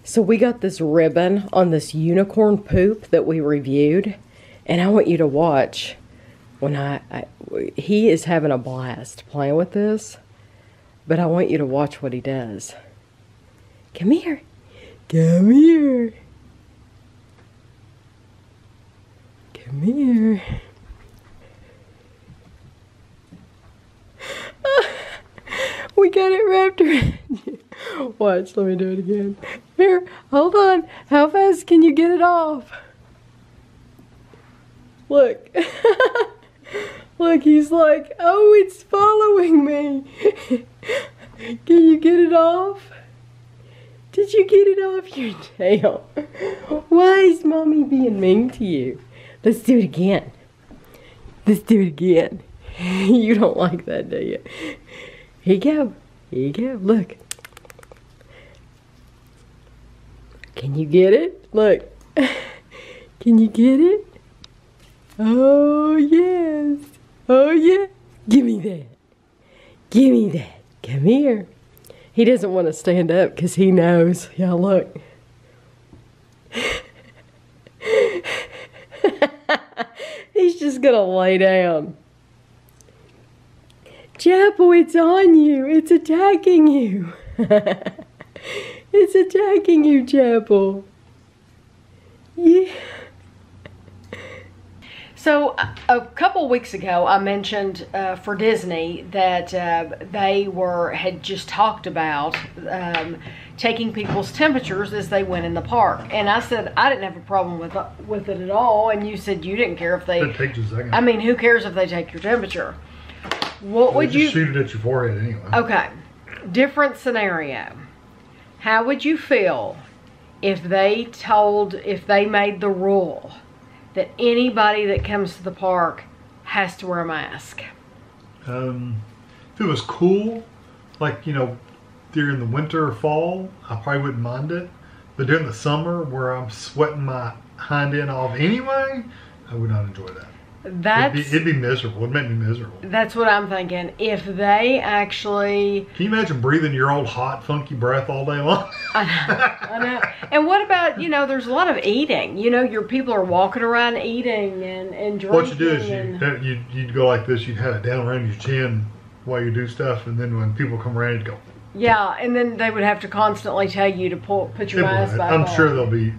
So we got this ribbon on this unicorn poop that we reviewed, and I want you to watch when he is having a blast playing with this, but I want you to watch what he does. Come here. Come here. Come here. We got it wrapped around you. Watch, let me do it again. Here, hold on. How fast can you get it off? Look. Look, he's like, oh, it's following me. Can you get it off? Did you get it off your tail? Why is Mommy being mean to you? Let's do it again. Let's do it again. You don't like that, do you? Here you go. Here you go. Look. Can you get it? Look. Can you get it? Oh, yes. Oh, yeah. Give me that. Give me that. Come here. He doesn't want to stand up because he knows. Yeah, look. He's just going to lay down. Chapel, it's on you. It's attacking you. It's attacking you, Chapel. Yeah. So a couple weeks ago, I mentioned for Disney that they had just talked about taking people's temperatures as they went in the park, and I said I didn't have a problem with it at all, and you said you didn't care if they. It takes a second. I mean, who cares if they take your temperature? What would you shoot it at your forehead anyway? Okay, different scenario. How would you feel if they made the rule that anybody that comes to the park has to wear a mask? If it was cool, like, you know, during the winter or fall, I probably wouldn't mind it. But during the summer, where I'm sweating my hind end off anyway, I would not enjoy that. It'd be miserable. It'd make me miserable. That's what I'm thinking. If they actually... Can you imagine breathing your old hot, funky breath all day long? I know. And what about, you know, there's a lot of eating. You know, your people are walking around eating and drinking. What you do is you'd go like this. You'd have it down around your chin while you do stuff. And then when people come around, you'd go... Yeah, and then they would have to constantly tell you to put your mask back on. I'm sure they'll be...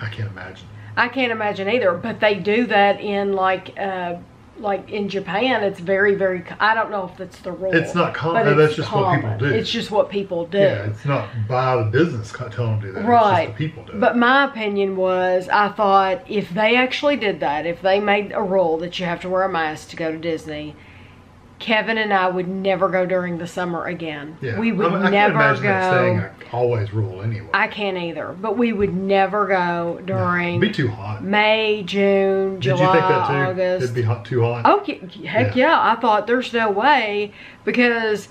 I can't imagine. I can't imagine either, but they do that in like in Japan. It's very, very. I don't know if that's the rule. It's not common. That's just common. What people do. It's just what people do. Yeah, it's not by the business telling them to do that. Right. It's just the people do it. But my opinion was, I thought if they actually did that, if they made a rule that you have to wear a mask to go to Disney, Kevin and I would never go during the summer again. Yeah. We would never I can't imagine go. that staying an always rule anyway. I can't either. But we would never go during. It'd be too hot. May, June, July, Did you think that too? August. It'd be hot, too hot. Oh heck yeah! I thought there's no way, because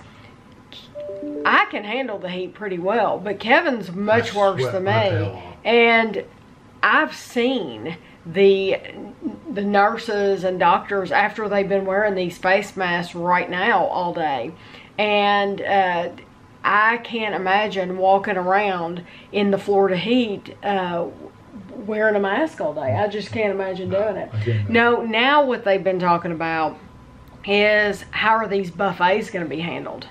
I can handle the heat pretty well, but Kevin's much worse than me, and I've seen the nurses and doctors after they've been wearing these face masks right now all day, and I can't imagine walking around in the Florida heat wearing a mask all day. I just can't imagine doing it. No, now what they've been talking about is how are these buffets going to be handled?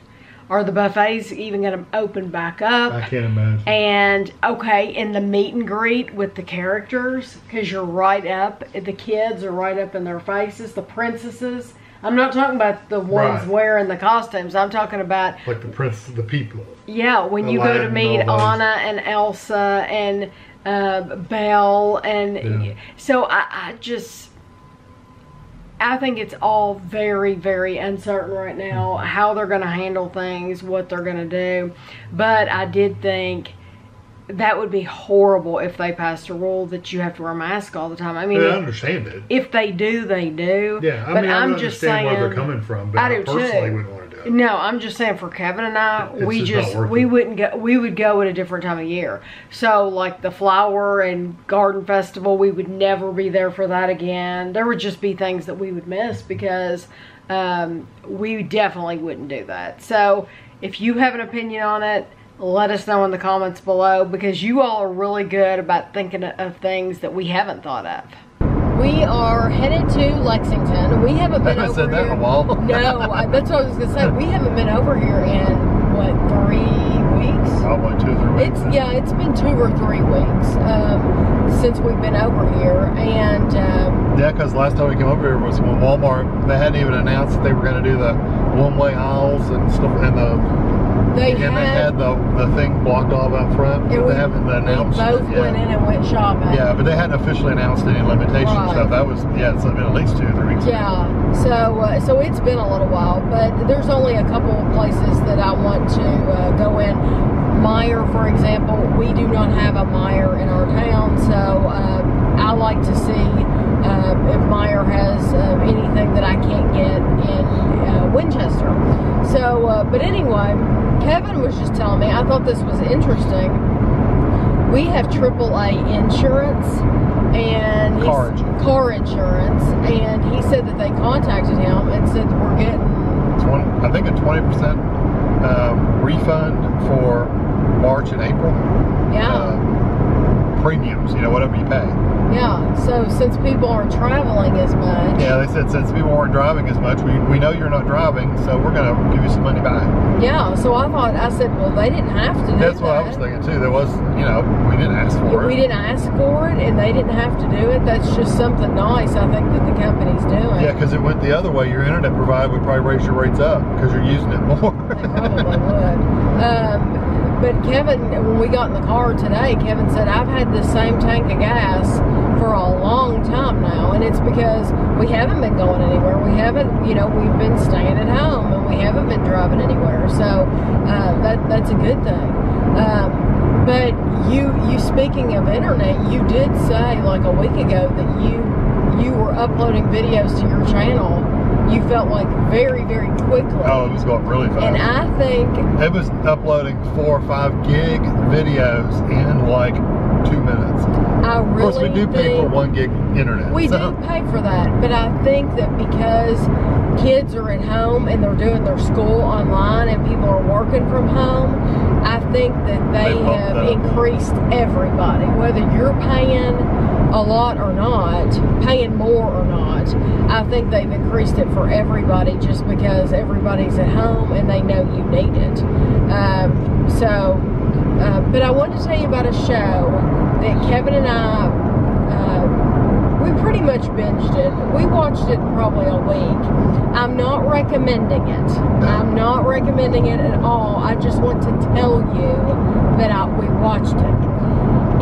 Are the buffets even going to open back up? I can't imagine. And, okay, in the meet and greet with the characters, because you're right up, the kids are right up in their faces, the princesses. I'm not talking about the ones wearing the costumes. I'm talking about... Like the princesses, the people. Yeah, when you go to meet Anna and Elsa and Belle. And so I think it's all very, very uncertain right now how they're going to handle things, what they're going to do. But I did think that would be horrible if they passed a rule that you have to wear a mask all the time. I mean, I understand it. If they do, they do. Yeah, I mean, I'm just saying where they're coming from, but I personally wouldn't want to do it. No, I'm just saying for Kevin and I, we would go at a different time of year. So like the flower and garden festival, we would never be there for that again. There would just be things that we would miss because we definitely wouldn't do that. So if you have an opinion on it, let us know in the comments below, because you all are really good about thinking of things that we haven't thought of. We are headed to Lexington. We haven't been over said that here in a while. No, that's what I was gonna say. We haven't been over here in what, 3 weeks? Probably 2 or 3 weeks. It's been 2 or 3 weeks since we've been over here, and yeah, because last time we came over here was when Walmart, they hadn't even announced that they were going to do the one-way aisles and stuff, and they had the thing blocked off out front. But they haven't announced it. We both went in and went shopping. Yeah, but they hadn't officially announced any limitations. Right. So that was, it's been at least 2 or 3 weeks. Yeah, so it's been a little while, but there's only a couple of places that I want to go in. Meijer, for example, we do not have a Meijer in our town, so I like to see if Meijer has anything that I can't get in Winchester. So, but anyway, Kevin was just telling me, I thought this was interesting. We have AAA insurance and car insurance, and he said that they contacted him and said that we're getting I think a 20% refund for March and April. Yeah. Premiums, whatever you pay. Yeah, so since people aren't traveling as much. Yeah, they said since people aren't driving as much, we know you're not driving, so we're going to give you some money back. Yeah, so I said, well, they didn't have to do that. That's what I was thinking too. There was, we didn't ask for it. We didn't ask for it, and they didn't have to do it. That's just something nice, I think, that the company's doing. Yeah, because it went the other way. Your internet provider would probably raise your rates up because you're using it more. They probably would. But Kevin, when we got in the car today, Kevin said, I've had the same tank of gas for a long time now, and it's because we haven't been going anywhere. We haven't, we've been staying at home, and we haven't been driving anywhere. So that's a good thing. But you speaking of internet, you did say like a week ago that you were uploading videos to your channel. You felt like very, very quickly. Oh, it was going really fast. And I think it was uploading 4 or 5 gig videos in like 2 minutes. Of course, we do pay for 1 gig internet. We do pay for that, but I think that because kids are at home and they're doing their school online and people are working from home, I think that they have increased everybody, whether you're paying a lot or not, paying more or not. I think they've increased it for everybody just because everybody's at home and they know you need it. But I wanted to tell you about a show that Kevin and I, we pretty much binged it. We watched it in probably a week. I'm not recommending it. I'm not recommending it at all. I just want to tell you that we watched it.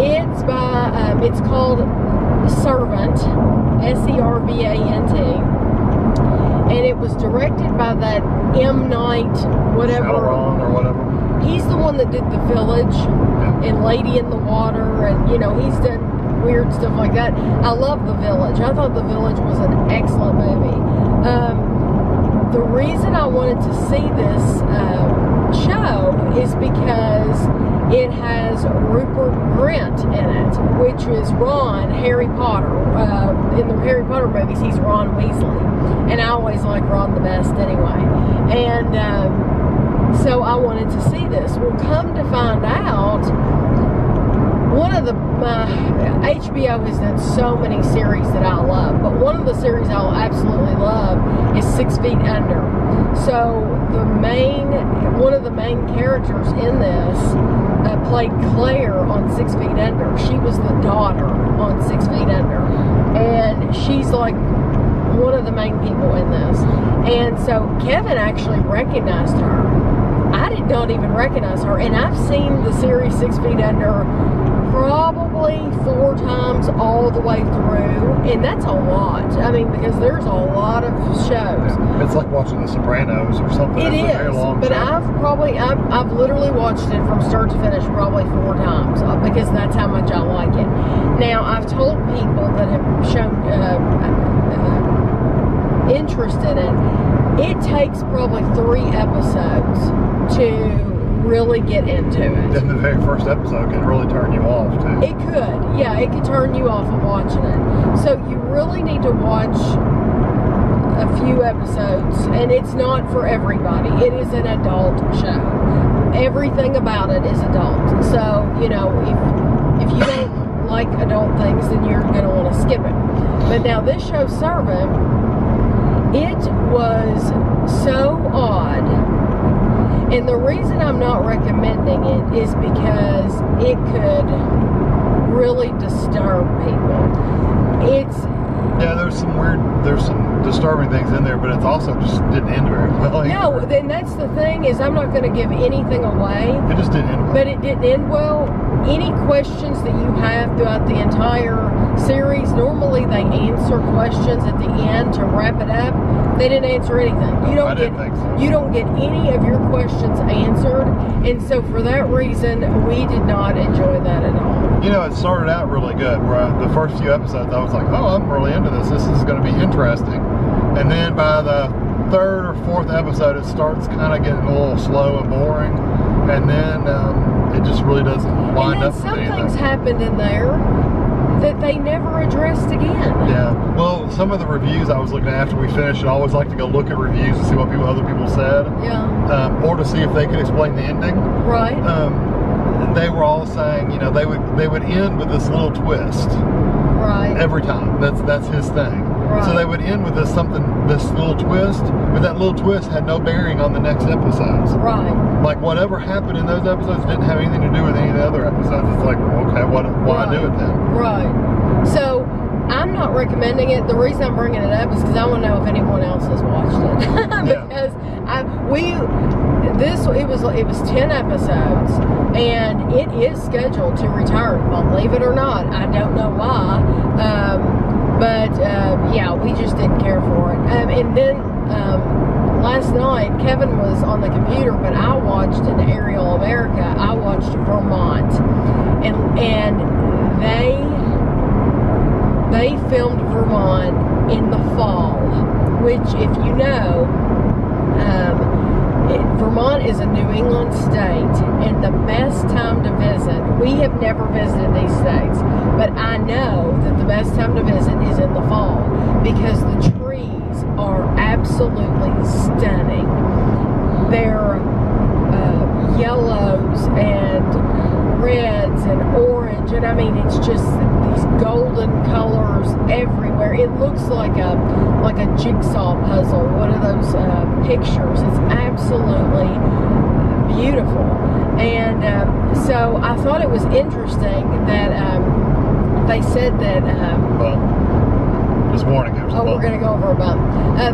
It's by, it's called Servant, S-E-R-V-A-N-T, and it was directed by that M. Night, whatever. Shyamalan or whatever. He's the one that did The Village and Lady in the Water, and he's done weird stuff like that. I love The Village. I thought The Village was an excellent movie. The reason I wanted to see this show is because it has Rupert Grint in it, which is Ron, Harry Potter. In the Harry Potter movies, he's Ron Weasley. And I always like Ron the best anyway. And so I wanted to see this. Well, come to find out, one of the HBO has done so many series that I love, but one of the series I'll absolutely love is 6 Feet Under. So one of the main characters in this played Claire on 6 Feet Under. She was the daughter on 6 Feet Under, and she's like one of the main people in this. And so Kevin actually recognized her. I did not even recognize her, and I've seen the series 6 Feet Under probably 4 times all the way through, and that's a lot. I mean, because there's a lot of shows. It's like watching The Sopranos or something. It is, a very long but show. I've literally watched it from start to finish probably 4 times because that's how much I like it. Now, I've told people that have shown interest in it. It takes probably 3 episodes to really get into it. Then the very first episode can really turn you off too. It could, yeah, it could turn you off of watching it. So you really need to watch a few episodes, and it's not for everybody. It is an adult show, everything about it is adult. So, you know, if you don't like adult things, then you're going to want to skip it. But now this show, Servant, it was so odd. And the reason I'm not recommending it is because it could really disturb people. Yeah, there's some disturbing things in there, but it's also just didn't end very well. No, then that's the thing, is I'm not going to give anything away. It just didn't end well. But it didn't end well. Any questions that you have throughout the entire series, normally they answer questions at the end to wrap it up. They didn't answer anything. You don't get any of your questions answered, and so for that reason, we did not enjoy that at all. You know, it started out really good. Where the first few episodes, I was like, "Oh, I'm really into this. This is going to be interesting." And then by the third or fourth episode, it starts kind of getting a little slow and boring, and then it just really doesn't wind up with anything. Some things happened in there that they never addressed again. Yeah. Well, some of the reviews I was looking at after we finished, I always like to go look at reviews and see what other people said. Yeah. Or to see if they could explain the ending. Right. They were all saying, you know, they would end with this little twist. Right. Every time. That's his thing. Right. So they would end with this little twist, but that little twist had no bearing on the next episodes. Right. Like whatever happened in those episodes didn't have anything to do with any of the other episodes. It's like, okay, why do it then? Right. So I'm not recommending it. The reason I'm bringing it up is because I want to know if anyone else has watched it. Because it was 10 episodes, and it is scheduled to return. Believe it or not, I don't know why. Yeah, we just didn't care for it. And then last night, Kevin was on the computer, but I watched in Aerial America. I watched Vermont, and they filmed Vermont in the fall, which, if you know, Vermont is a New England state, and the best time to visit, we have never visited these states, but I know that the best time to visit is in the fall, because the trees are absolutely stunning. They're yellows and reds and orange, and I mean, it's just these golden colors everywhere. It looks like a jigsaw puzzle, one of those pictures. It's absolutely beautiful. And so I thought it was interesting that they said that this morning it was we're going to go over about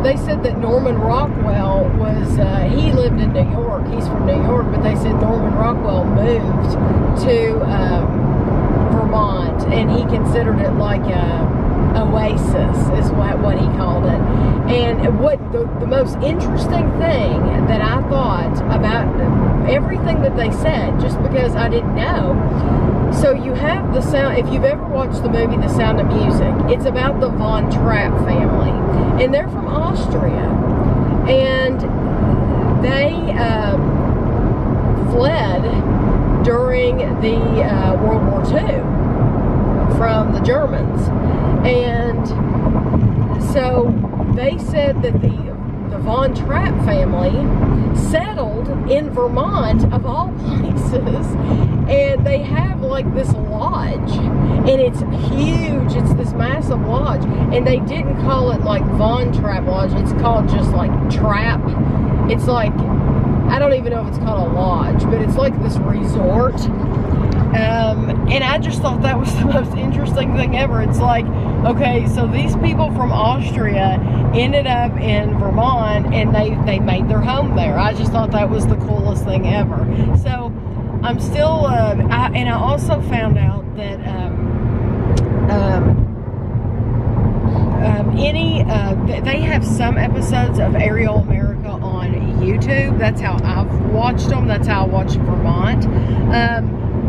they said that Norman Rockwell was he lived in New York. He's from New York, but they said Norman Rockwell moved to Vermont, and he considered it like a oasis, is what he called it. And what the most interesting thing that I thought about everything that they said, just because I didn't know. So you have the sound, if you've ever watched the movie The Sound of Music, it's about the Von Trapp family, and they're from Austria, and they fled during the World War II from the Germans. And so they said that the Von Trapp family settled in Vermont, of all places, and they have like this lodge, and it's huge. It's this massive lodge, and they didn't call it like Von Trapp Lodge. It's called just like Trapp. It's like, I don't even know if it's called a lodge, but it's like this resort. And I just thought that was the most interesting thing ever. It's like, okay, so these people from Austria ended up in Vermont, and they made their home there. I just thought that was the coolest thing ever. So I'm still, and I also found out that they have some episodes of Aerial America on YouTube. That's how I've watched them. That's how I watched Vermont.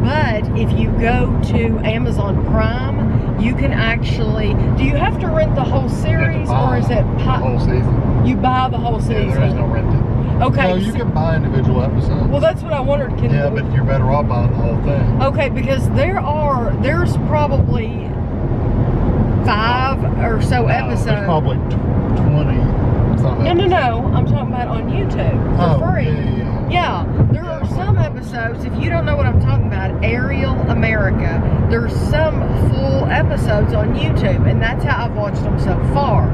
But if you go to Amazon Prime, you can actually, do you have to rent the whole series, or is it the whole season? You buy the whole season? Yeah, there is no renting. Okay. No, you can buy individual episodes. Well, that's what I wondered. Yeah, but you're better off buying the whole thing. Okay, because there's probably 5 or so episodes. There's probably 20 something. No. I'm talking about on YouTube for free. Yeah. Yeah, there are are some episodes, if you don't know what I'm talking about, Aerial America, there's some full episodes on YouTube, and that's how I've watched them so far.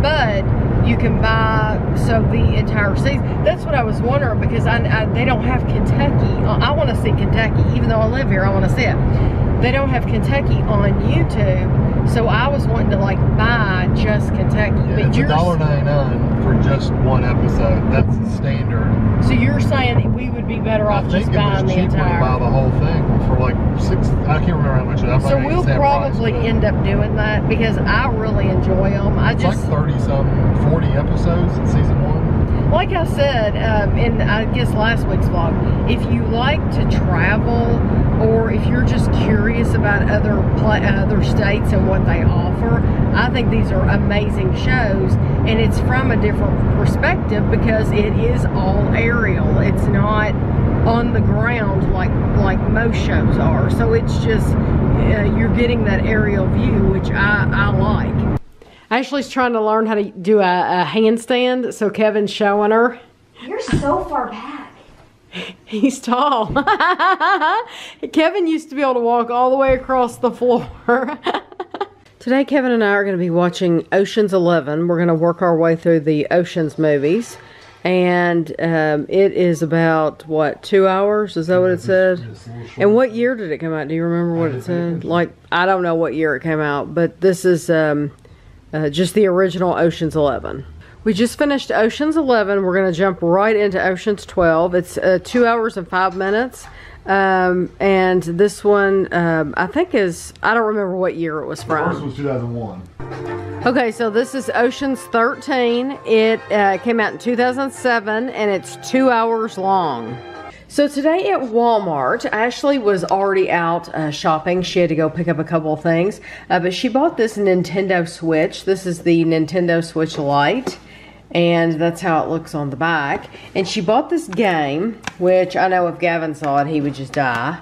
But you can buy the entire season. That's what I was wondering, because they don't have Kentucky. I want to see Kentucky, even though I live here. I want to see it. They don't have Kentucky on YouTube, so I was wanting to like buy just Kentucky. Yeah, but it's $1.99 for just one episode. That's the standard. So you're saying we would be better off just buying the entire? I think it was cheaper to buy the whole thing for like I can't remember how much it is. So we'll probably end up doing that, because I really enjoy them. It's like 30-something, 40 episodes in season 1. Like I said in I guess last week's vlog, if you like to travel, or if you're just curious about other states and what they offer, I think these are amazing shows, and it's from a different perspective because it is all aerial. It's not on the ground like most shows are. So it's just you're getting that aerial view, which I like. Ashley's trying to learn how to do a handstand, so Kevin's showing her. You're so far back. He's tall. Kevin used to be able to walk all the way across the floor. Today, Kevin and I are going to be watching Ocean's 11. We're going to work our way through the Ocean's movies. And it is about, what, 2 hours? Is that what it said? And what year did it come out? Do you remember what it said? Like, I don't know what year it came out, but this is just the original Ocean's 11. We just finished Ocean's 11. We're going to jump right into Ocean's 12. It's 2 hours and 5 minutes. And this one, I think I don't remember what year it was from. The first was 2001. Okay, so this is Ocean's 13. It came out in 2007, and it's 2 hours long. So today at Walmart, Ashley was already out shopping. She had to go pick up a couple of things, but she bought this Nintendo Switch. This is the Nintendo Switch Lite, and that's how it looks on the back. And she bought this game, which I know if Gavin saw it, he would just die.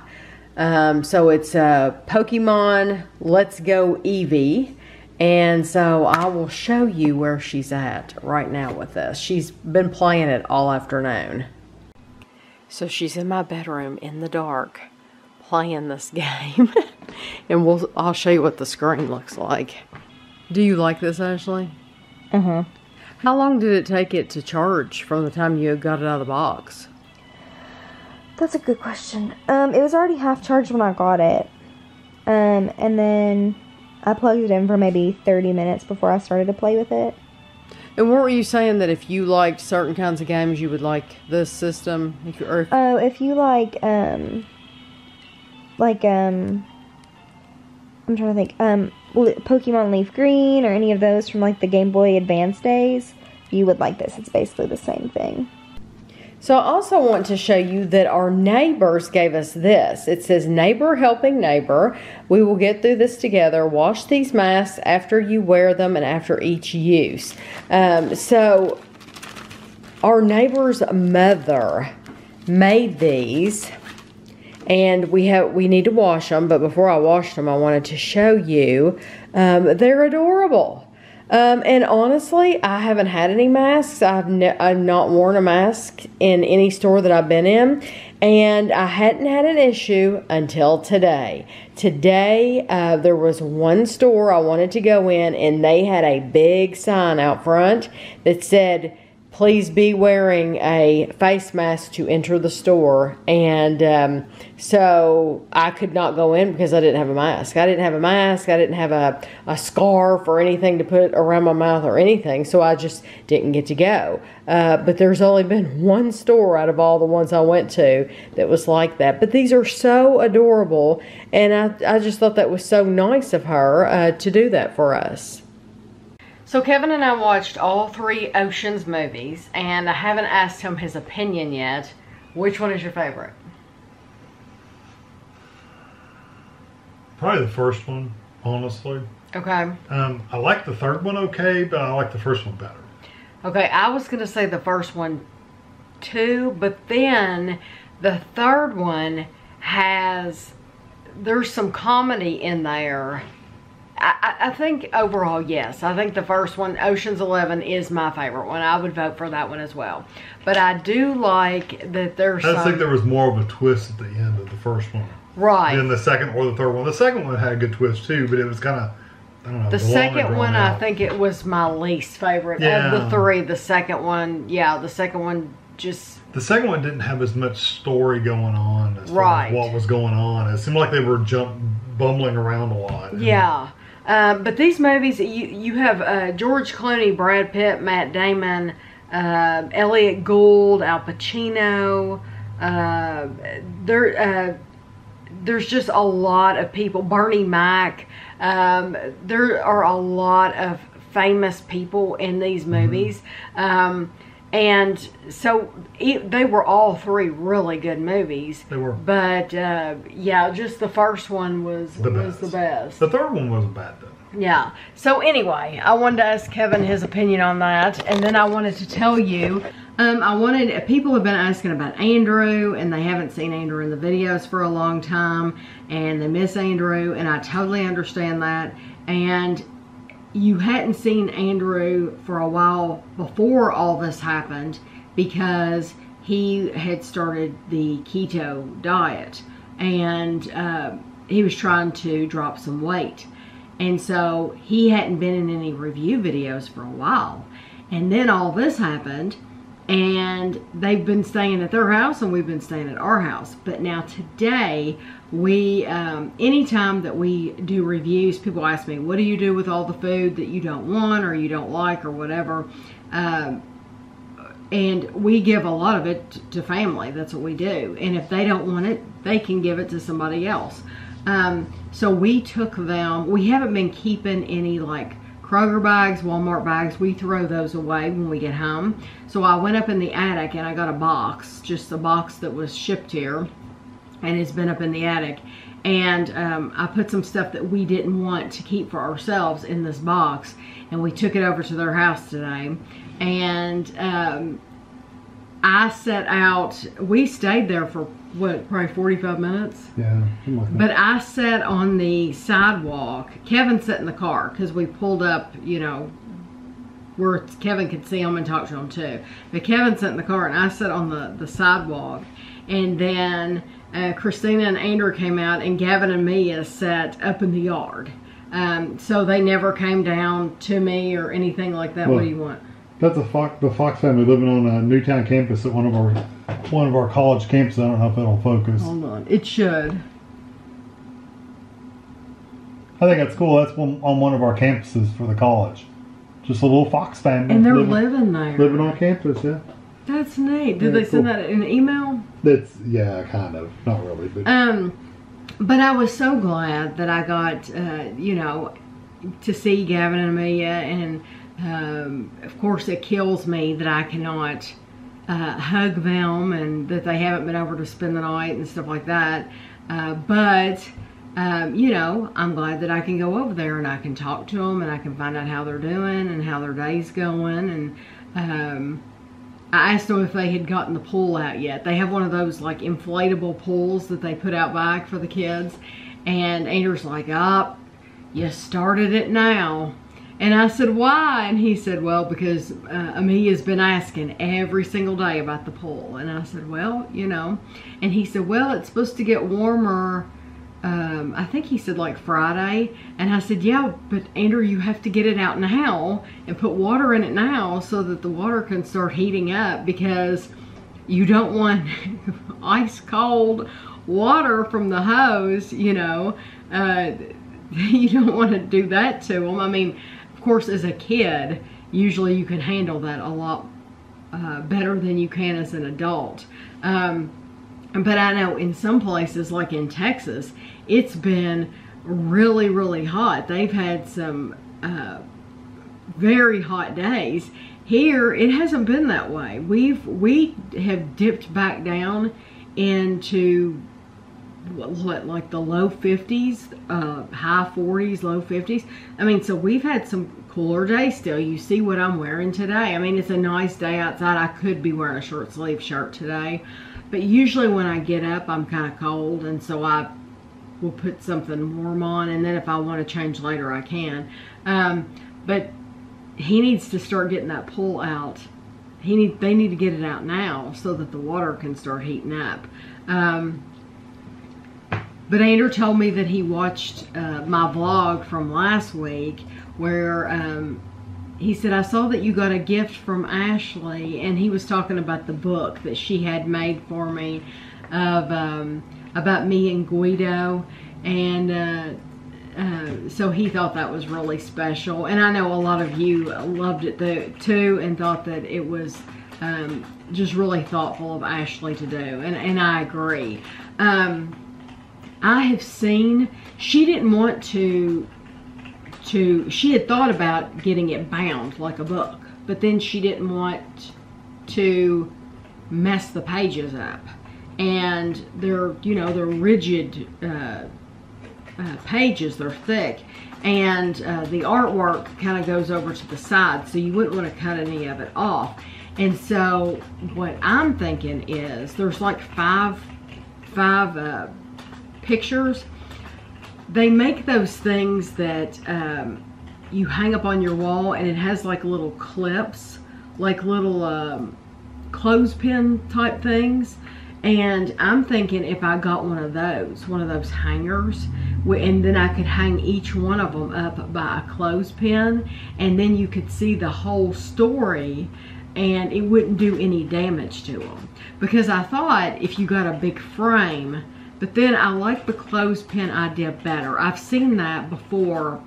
So it's Pokemon Let's Go Eevee. And so I will show you where she's at right now with this. She's been playing it all afternoon. So she's in my bedroom in the dark playing this game. And I'll show you what the screen looks like. Do you like this, Ashley? Uh-huh. How long did it take it to charge from the time you got it out of the box? That's a good question. It was already half charged when I got it. And then I plugged it in for maybe 30 minutes before I started to play with it. And what were you saying, that if you liked certain kinds of games, you would like this system? If you like, I'm trying to think, Pokemon Leaf Green or any of those from like the Game Boy Advance days, you would like this. It's basically the same thing. So I also want to show you that our neighbors gave us this. It says, neighbor helping neighbor. We will get through this together. Wash these masks after you wear them and after each use. So our neighbor's mother made these, and we need to wash them. But before I washed them, I wanted to show you. They're adorable. And honestly, I haven't had any masks. I've not worn a mask in any store that I've been in. And I hadn't had an issue until today. Today, there was one store I wanted to go in, and they had a big sign out front that said, please be wearing a face mask to enter the store. And so I could not go in because I didn't have a mask. I didn't have a mask. I didn't have a scarf or anything to put around my mouth or anything. So I just didn't get to go. But there's only been one store out of all the ones I went to that was like that. But these are so adorable. And I just thought that was so nice of her to do that for us. So Kevin and I watched all 3 Ocean's movies, and I haven't asked him his opinion yet. Which one is your favorite? Probably the first one, honestly. Okay. I like the third one okay, but I like the first one better. Okay, I was going to say the first one too, but then the third one there's some comedy in there I think overall, yes. I think the first one, Ocean's 11, is my favorite one. I would vote for that one as well. But I do like that there's I just think there was more of a twist at the end of the first one. Right. Than the second or the third one. The second one had a good twist too, but it was kind of, I don't know. The second one, I think it was my least favorite of the three. The second one, the second one just... The second one didn't have as much story going on as far as what was going on. It seemed like they were bumbling around a lot. Yeah. But these movies, you have George Clooney, Brad Pitt, Matt Damon, Elliot Gould, Al Pacino. There's just a lot of people. Bernie Mac. There are a lot of famous people in these movies. And so they were all three really good movies. They were. But just the first one was the best. The third one wasn't bad though. Yeah. So anyway, I wanted to ask Kevin his opinion on that, and then I wanted to tell you. People have been asking about Andrew, and they haven't seen Andrew in the videos for a long time, and they miss Andrew, and I totally understand that. And you hadn't seen Andrew for a while before all this happened because he had started the keto diet, and he was trying to drop some weight. And so he hadn't been in any review videos for a while. And then all this happened, and they've been staying at their house and we've been staying at our house. But now today, we anytime that we do reviews, people ask me, what do you do with all the food that you don't want or you don't like or whatever? And we give a lot of it to family. That's what we do. And if they don't want it, they can give it to somebody else. So we took them. We haven't been keeping any like Kroger bags, Walmart bags. We throw those away when we get home. So I went up in the attic and I got a box, just a box that was shipped here, and it's been up in the attic. And I put some stuff that we didn't want to keep for ourselves in this box, and we took it over to their house today. And I set out, we stayed there for what, probably 45 minutes? Yeah. But I sat on the sidewalk. Kevin sat in the car because we pulled up, you know, where Kevin could see them and talk to them too. But Kevin sat in the car and I sat on the sidewalk. And then Christina and Andrew came out, and Gavin and Mia sat up in the yard. So they never came down to me or anything like that. Well, what do you want? That's the Fox family living on a Newtown campus at one of our college campuses. I don't know if it'll focus. Hold on, it should. I think that's cool. That's on one of our campuses for the college. Just a little Fox family. And they're living there. Living on campus, yeah. That's neat. Did they send that in an email? Yeah, kind of. Not really, but. But I was so glad that I got, you know, to see Gavin and Amelia, and of course it kills me that I cannot hug them and that they haven't been over to spend the night and stuff like that. But you know, I'm glad that I can go over there and I can talk to them and I can find out how they're doing and how their day's going. And I asked them if they had gotten the pool out yet. They have one of those like inflatable pools that they put out back for the kids. And Andrew's like, oh, you started it now. And I said, why? And he said, well, because Amelia's been asking every single day about the pool. And I said, well, you know. And he said, well, it's supposed to get warmer. I think he said like Friday. And I said, yeah, but Andrew, you have to get it out now and put water in it now so that the water can start heating up, because you don't want ice cold water from the hose, you know. You don't want to do that to them. I mean, of course, as a kid, usually you can handle that a lot better than you can as an adult. But I know in some places, like in Texas, it's been really, really hot. They've had some very hot days. Here, it hasn't been that way. We have dipped back down into what, like the low 50s, high 40s, low 50s. I mean, so we've had some cooler days still. You see what I'm wearing today. I mean, it's a nice day outside. I could be wearing a short sleeve shirt today. But usually when I get up, I'm kind of cold, and so I will put something warm on, and then if I want to change later, I can. But he needs to start getting that pool out. They need to get it out now so that the water can start heating up. But Andrew told me that he watched my vlog from last week where he said, I saw that you got a gift from Ashley, and he was talking about the book that she had made for me of about me and Guido, and so he thought that was really special. And I know a lot of you loved it too and thought that it was just really thoughtful of Ashley to do, and I agree. I have seen, she didn't want to, she had thought about getting it bound like a book, but then she didn't want to mess the pages up. And they're, you know, they're rigid pages, they're thick, and the artwork kind of goes over to the side, so you wouldn't want to cut any of it off. And so what I'm thinking is there's like five pictures. They make those things that you hang up on your wall, and it has like little clips, like little clothespin type things. And I'm thinking if I got one of those hangers, and then I could hang each one of them up by a clothespin, and then you could see the whole story and it wouldn't do any damage to them. Because I thought if you got a big frame, but then I like the clothespin idea better. I've seen that before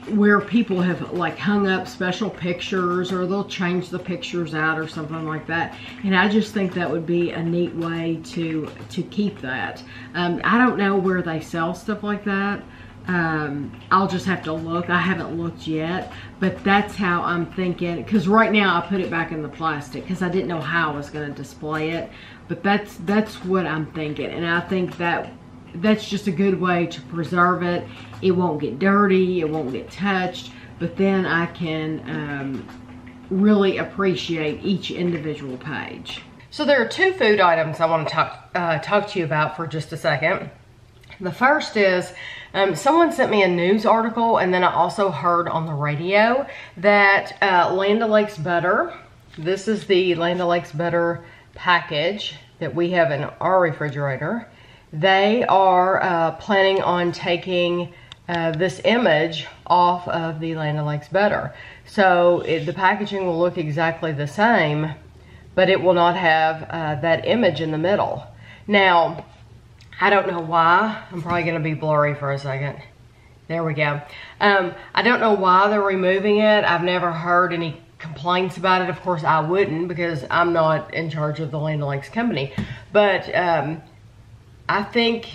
where people have like hung up special pictures, or they'll change the pictures out or something like that. And I just think that would be a neat way to keep that. I don't know where they sell stuff like that. I'll just have to look. I haven't looked yet, but that's how I'm thinking. Because right now I put it back in the plastic because I didn't know how I was going to display it. But that's what I'm thinking, and I think that's just a good way to preserve it. It won't get dirty, it won't get touched, but then I can really appreciate each individual page. So there are two food items I want to talk to you about for just a second. The first is someone sent me a news article, and then I also heard on the radio that Land O'Lakes butter, this is the Land O'Lakes butter package that we have in our refrigerator. They are planning on taking this image off of the Land O'Lakes butter. So the packaging will look exactly the same, but it will not have that image in the middle. Now, I don't know why. I'm probably going to be blurry for a second. There we go. I don't know why they're removing it. I've never heard any complaints about it. Of course, I wouldn't, because I'm not in charge of the Land O'Lakes company. But I think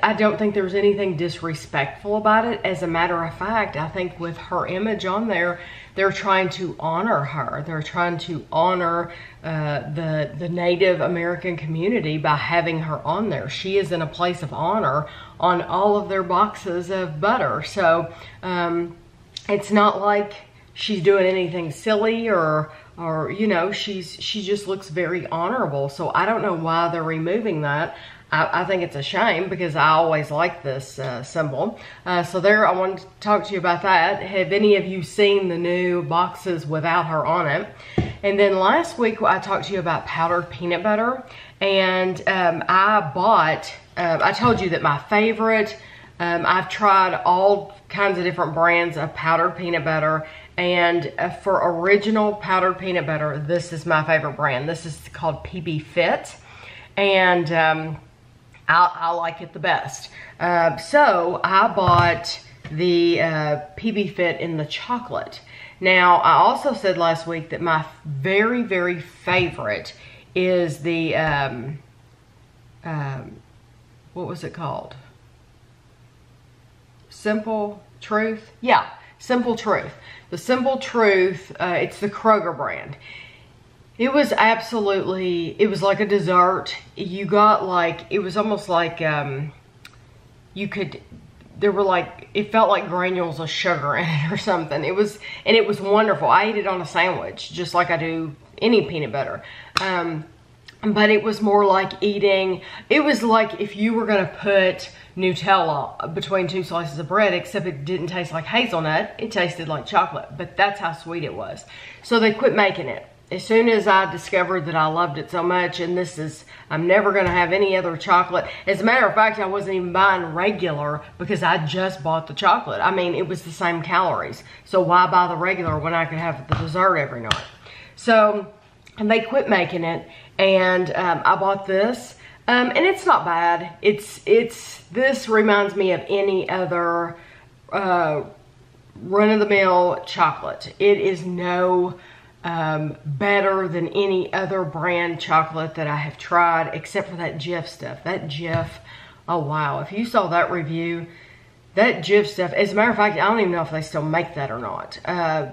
I don't think there's anything disrespectful about it. As a matter of fact, I think with her image on there, they're trying to honor her. They're trying to honor the Native American community by having her on there. She is in a place of honor on all of their boxes of butter. So it's not like she's doing anything silly or you know, she just looks very honorable. So I don't know why they're removing that. I think it's a shame, because I always like this symbol. So there, I wanted to talk to you about that. Have any of you seen the new boxes without her on it? And then last week I talked to you about powdered peanut butter, and I told you that my favorite, I've tried all kinds of different brands of powdered peanut butter, and for original powdered peanut butter, this is my favorite brand. This is called PB Fit, and I like it the best. So I bought the PB Fit in the chocolate. Now, I also said last week that my very, very favorite is the, what was it called? Simple Truth? Yeah, Simple Truth. The Simple Truth, it's the Kroger brand. It was absolutely, it was like a dessert. You got like, it was almost like you could, there were like, it felt like granules of sugar in it or something. It was, and it was wonderful. I ate it on a sandwich, just like I do any peanut butter. but it was more like eating, it was like if you were gonna put Nutella between 2 slices of bread, except it didn't taste like hazelnut, it tasted like chocolate, but that's how sweet it was. So they quit making it. As soon as I discovered that I loved it so much, and I'm never gonna have any other chocolate. As a matter of fact, I wasn't even buying regular because I just bought the chocolate. I mean, it was the same calories. So why buy the regular when I could have the dessert every night? So, and they quit making it, and I bought this. And it's not bad. This reminds me of any other run-of-the-mill chocolate. It is no better than any other brand chocolate that I have tried, except for that Jif stuff. That Jif, oh wow, if you saw that review, that Jif stuff, as a matter of fact, I don't even know if they still make that or not.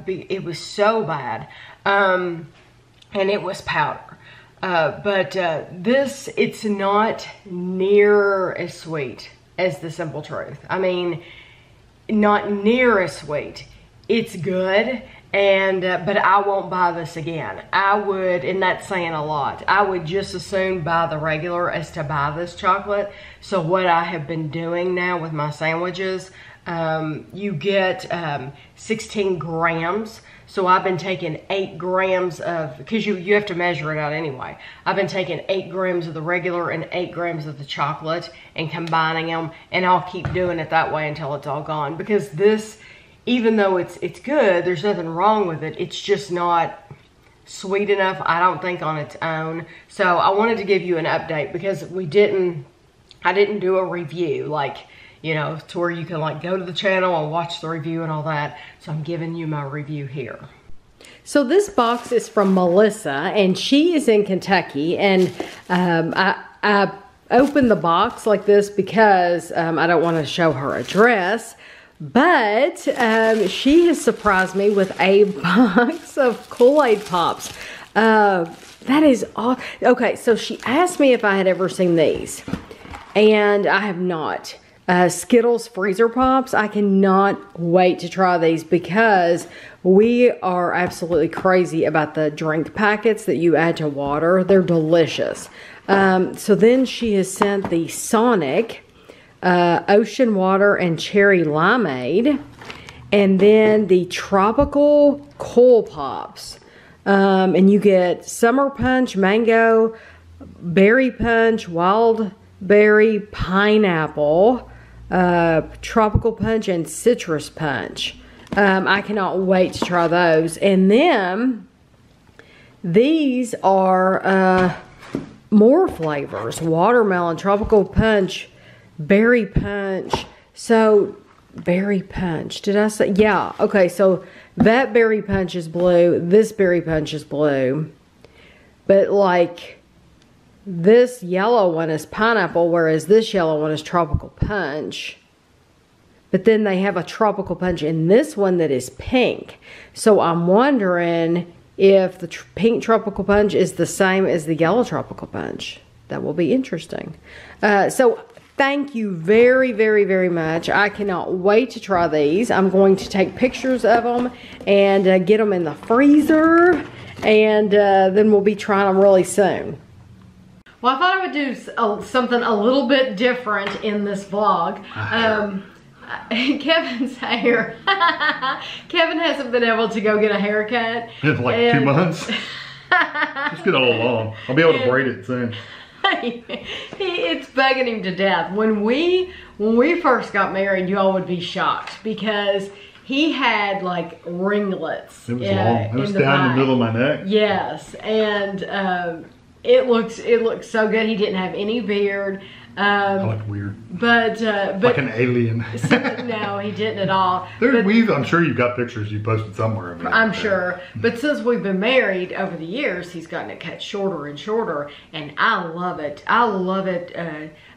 It was so bad, and it was powder. But this, it's not near as sweet as the Simple Truth. I mean, not near as sweet. It's good, and but I won't buy this again. I would, and that's saying a lot, I would just as soon buy the regular as to buy this chocolate. So what I have been doing now with my sandwiches, you get 16 grams. So I've been taking 8 grams of, because you have to measure it out anyway. I've been taking 8 grams of the regular and 8 grams of the chocolate and combining them, and I'll keep doing it that way until it's all gone. Because this, even though it's good, there's nothing wrong with it. It's just not sweet enough, I don't think, on its own. So I wanted to give you an update because I didn't do a review, like, you know, to where you can like go to the channel and watch the review and all that. So I'm giving you my review here. So this box is from Melissa, and she is in Kentucky, and I opened the box like this because I don't want to show her address, but she has surprised me with a box of Kool-Aid Pops. That is all. Okay, so she asked me if I had ever seen these, and I have not. Skittles Freezer Pops. I cannot wait to try these because we are absolutely crazy about the drink packets that you add to water. They're delicious. So then she has sent the Sonic Ocean Water and Cherry Limeade, and then the Tropical Cool Pops. And you get Summer Punch, Mango, Berry Punch, Wild Berry, Pineapple, Tropical Punch, and Citrus Punch. I cannot wait to try those. And then these are more flavors: watermelon, Tropical Punch, Berry Punch. So Berry Punch, did I say? Yeah, okay, so that Berry Punch is blue, this Berry Punch is blue, but like this yellow one is pineapple, whereas this yellow one is Tropical Punch. But then they have a Tropical Punch in this one that is pink. So I'm wondering if the pink Tropical Punch is the same as the yellow Tropical Punch. That will be interesting. So thank you very, very, very much. I cannot wait to try these. I'm going to take pictures of them and get them in the freezer. And then we'll be trying them really soon. Well, I thought I would do something a little bit different in this vlog. Kevin's hair. Kevin hasn't been able to go get a haircut. In like 2 months. Just get a little long. I'll be able to braid it soon. It's bugging him to death. When we first got married, y'all would be shocked because he had like ringlets. It was long. It was down the middle of my neck. Yes, and it looks so good. He didn't have any beard. I look weird. But like an alien. No, he didn't at all. I'm sure you've got pictures you posted somewhere. I mean, I'm sure. But since we've been married over the years, he's gotten it cut shorter and shorter, and I love it. I love it.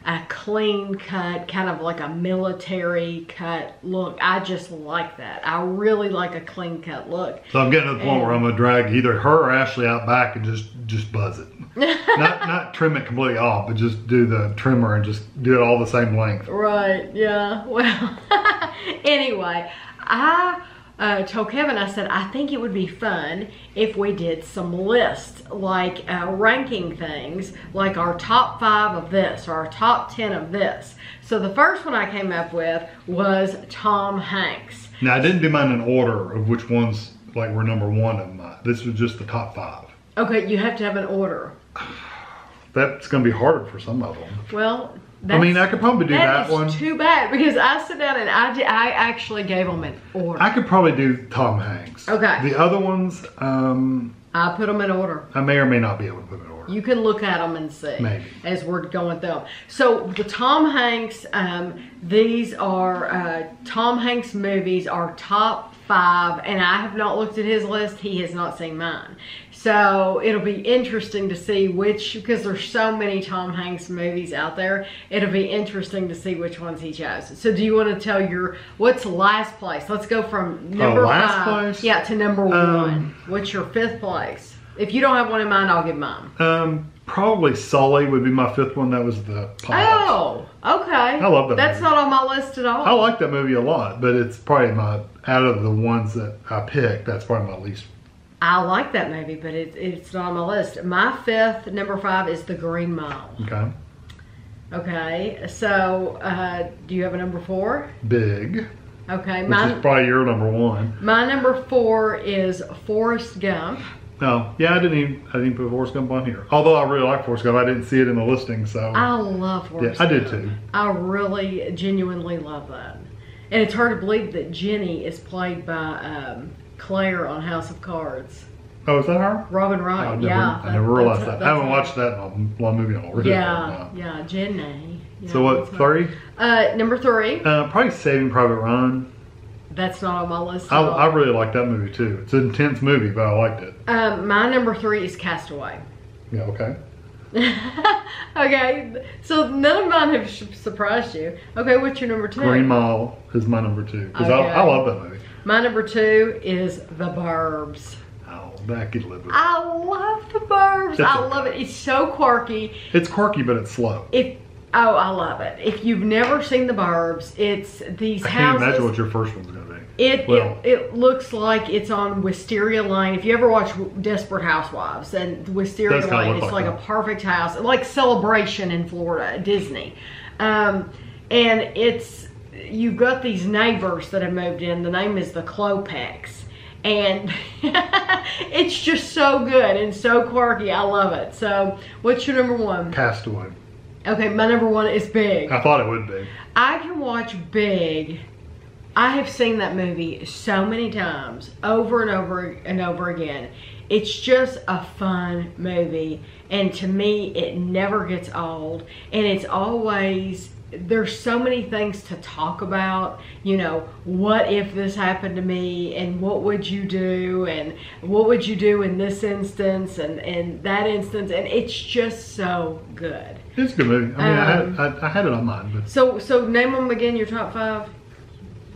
A clean cut, kind of like a military cut look. I just like that. I really like a clean cut look. So I'm getting to the point where I'm gonna drag either her or Ashley out back and just buzz it. not trim it completely off, but just do the trimmer and just do it all the same length. Right, yeah. Well, anyway, I told Kevin, I said, I think it would be fun if we did some lists, like ranking things, like our top 5 of this or our top 10 of this. So the first one I came up with was Tom Hanks. Now, I didn't do mine in order of which ones like were number 1 of mine. This was just the top 5. Okay, you have to have an order. That's going to be harder for some of them. Well, I mean, I could probably do that one. That is too bad, because I sit down and I actually gave them an order. I could probably do Tom Hanks. Okay. The other ones, I put them in order. I may or may not be able to put them in order. You can look at them and see. Maybe. As we're going through them. So the Tom Hanks, these are Tom Hanks movies are top 5, and I have not looked at his list. He has not seen mine. So it'll be interesting to see which, because there's so many Tom Hanks movies out there, it'll be interesting to see which ones he chose. So do you want to tell what's last place? Let's go from number 5. Place? Yeah, to number 1. What's your 5th place? If you don't have one in mind, I'll give mine. Probably Sully would be my 5th one. That was the Poppins. Oh, okay. I love that That's movie. not on my list at all. I like that movie a lot, but it's probably out of the ones that I picked, that's probably my least. I like that movie, but it's not on my list. My 5th, number 5, is The Green Mile. Okay. Okay, so do you have a number 4? Big. Okay, Which is probably your number 1. My number 4 is Forrest Gump. Oh, yeah, I didn't put Forrest Gump on here. Although I really like Forrest Gump, I didn't see it in the listing, so. I love Forrest Gump. Yeah, I did too. I really, genuinely love that. And it's hard to believe that Jenny is played by Claire on House of Cards. Oh, is that her? Robin Wright, I never realized that. I haven't watched that in a long movie already. Yeah, Jenny. Yeah, so what, 3? Number 3. Probably Saving Private Ryan. That's not on my list. I really like that movie too. It's an intense movie, but I liked it. My number 3 is Castaway. Yeah, okay. Okay, so none of mine have surprised you. Okay, what's your number 2? Green Mile is my number 2 because I love that movie. My number 2 is The Burbs. Oh, that could live with it. I love The Burbs. I love it. It's so quirky. It's quirky, but it's slow. Oh, I love it. If you've never seen The Burbs, it's these houses. I can't imagine what your first one's going to be. It looks like it's on Wisteria Lane. If you ever watch Desperate Housewives, and Wisteria Lane, it's like a perfect house, like Celebration in Florida, Disney. And you've got these neighbors that have moved in. The name is the Klopeks. And it's just so good and so quirky. I love it. So, what's your number 1? Castaway. Okay, my number 1 is Big. I thought it would be. I can watch Big. I have seen that movie so many times, over and over and over again. It's just a fun movie. And to me, it never gets old. And it's always... There's so many things to talk about, you know, what if this happened to me, and what would you do, and what would you do in this instance, and that instance, and it's just so good. It's a good movie. I mean, I had it on mine. But. So name them again, your top 5.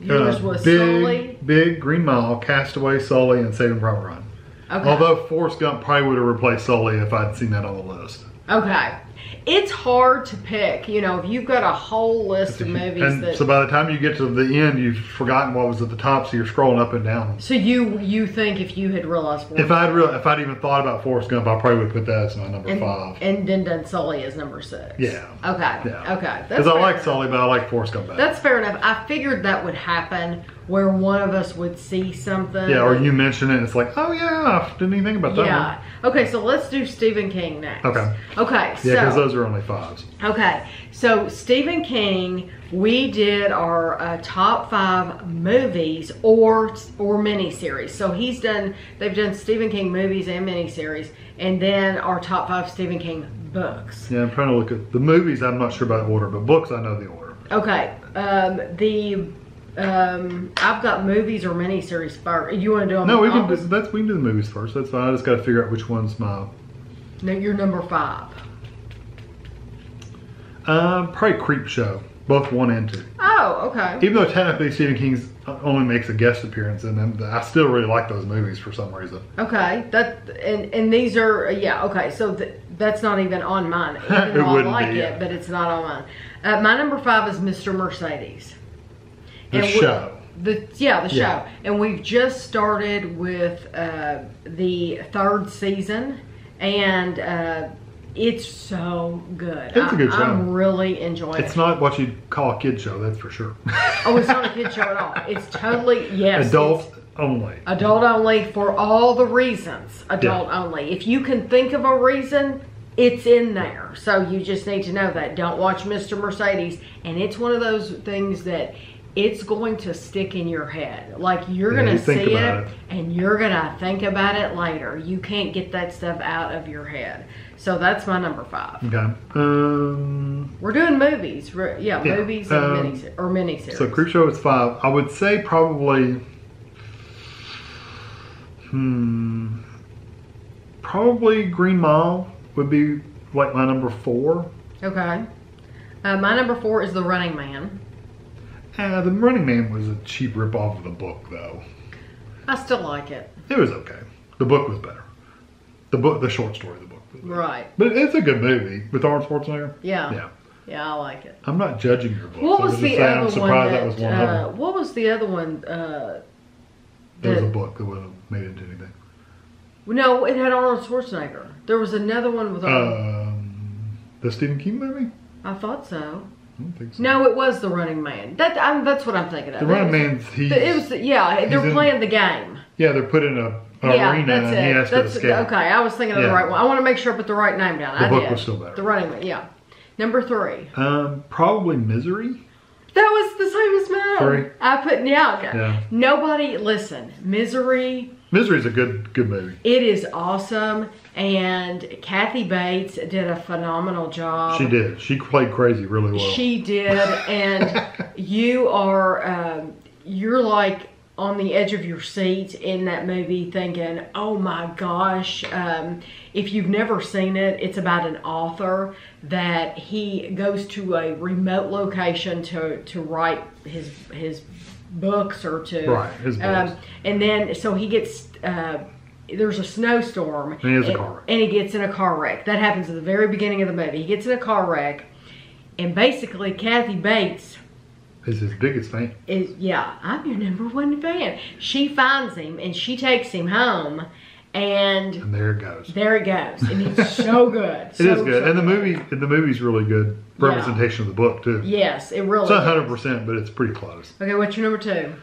Yours was Sully. Big, Green Mile, Castaway, Sully, and Saving Private Ryan. Okay. Although Forrest Gump probably would have replaced Sully if I'd seen that on the list. Okay. It's hard to pick, you know, if you've got a whole list of movies so by the time you get to the end, you've forgotten what was at the top, so you're scrolling up and down. So you think if you had realized if I'd even thought about Forrest Gump, I probably would put that as my number 5. And then done Sully as number 6. Yeah. Okay. Yeah. Okay. Because I like Sully, but I like Forrest Gump better. That's fair enough. I figured that would happen where one of us would see something. Yeah, or you mention it and it's like, oh yeah, I didn't even think about that one. Okay, so let's do Stephen King next. Okay. Okay, so... Yeah, because those are only 5s. Okay, so Stephen King, we did our top 5 movies or miniseries. So they've done Stephen King movies and miniseries, and then our top 5 Stephen King books. Yeah, I'm trying to look at the movies. I'm not sure about the order, but books I know the order. Okay, I've got movies or miniseries first. You want to do them? No, we can do the movies first. That's fine. I just got to figure out which one's my. No, you're number 5. Probably Creep Show, both 1 and 2. Oh, okay. Even though technically Stephen King only makes a guest appearance in them, I still really like those movies for some reason. Okay, and these are okay. So that's not even on mine. Even though I like it, but it's not on mine. My number 5 is Mr. Mercedes. The show. The show. And we've just started with the 3rd season, and it's so good. It's a good show. I'm really enjoying it. It's not what you'd call a kid show, that's for sure. Oh, it's not a kid show at all. It's totally, yes. Adult only. Adult only for all the reasons. Adult only. If you can think of a reason, it's in there. So you just need to know that. Don't watch Mr. Mercedes. And it's one of those things that it's going to stick in your head. Like, you're going to see it and you're going to think about it later. You can't get that stuff out of your head. So that's my number 5. Okay. We're doing movies. Movies and miniseries. So Creepshow is 5. I would say probably... probably Green Mile would be like my number 4. Okay. My number 4 is The Running Man. The Running Man was a cheap ripoff of the book, though. I still like it. It was okay. The book was better. The short story of the book was better. Right. But it's a good movie with Arnold Schwarzenegger. Yeah. Yeah, I like it. I'm not judging your book. What was the other I'm surprised that was one of them. What was the other one? There was a book that wasn't made into anything. No, it had Arnold Schwarzenegger. There was another one with the Stephen King movie? I thought so. I don't think so. No, it was The Running Man. That's what I'm thinking of. The Running Man's they're playing the game. Yeah, they're put in an arena that's and he has to escape. Okay, I was thinking of the right one. I want to make sure I put the right name down. The book was still better. The Running Man, yeah. Number 3. Probably Misery. That was the same as mine. 3. I put yeah. Nobody listen. Misery. Misery's a good movie. It is awesome, and Kathy Bates did a phenomenal job. She did. She played crazy really well. She did, and you're like on the edge of your seat in that movie thinking, oh my gosh. If you've never seen it, it's about an author that he goes to a remote location to write his books or to his books. And then so he gets there's a snowstorm and he has a car wreck. And he gets in a car wreck. That happens at the very beginning of the movie. He gets in a car wreck, and basically Kathy Bates is his biggest fan. I'm your number 1 fan. She finds him and she takes him home, and there it goes. There it goes, and it's so good. It is good, and the movie's really good representation of the book too. Yes, it really. It's not 100%, but it's pretty close. Okay, what's your number 2?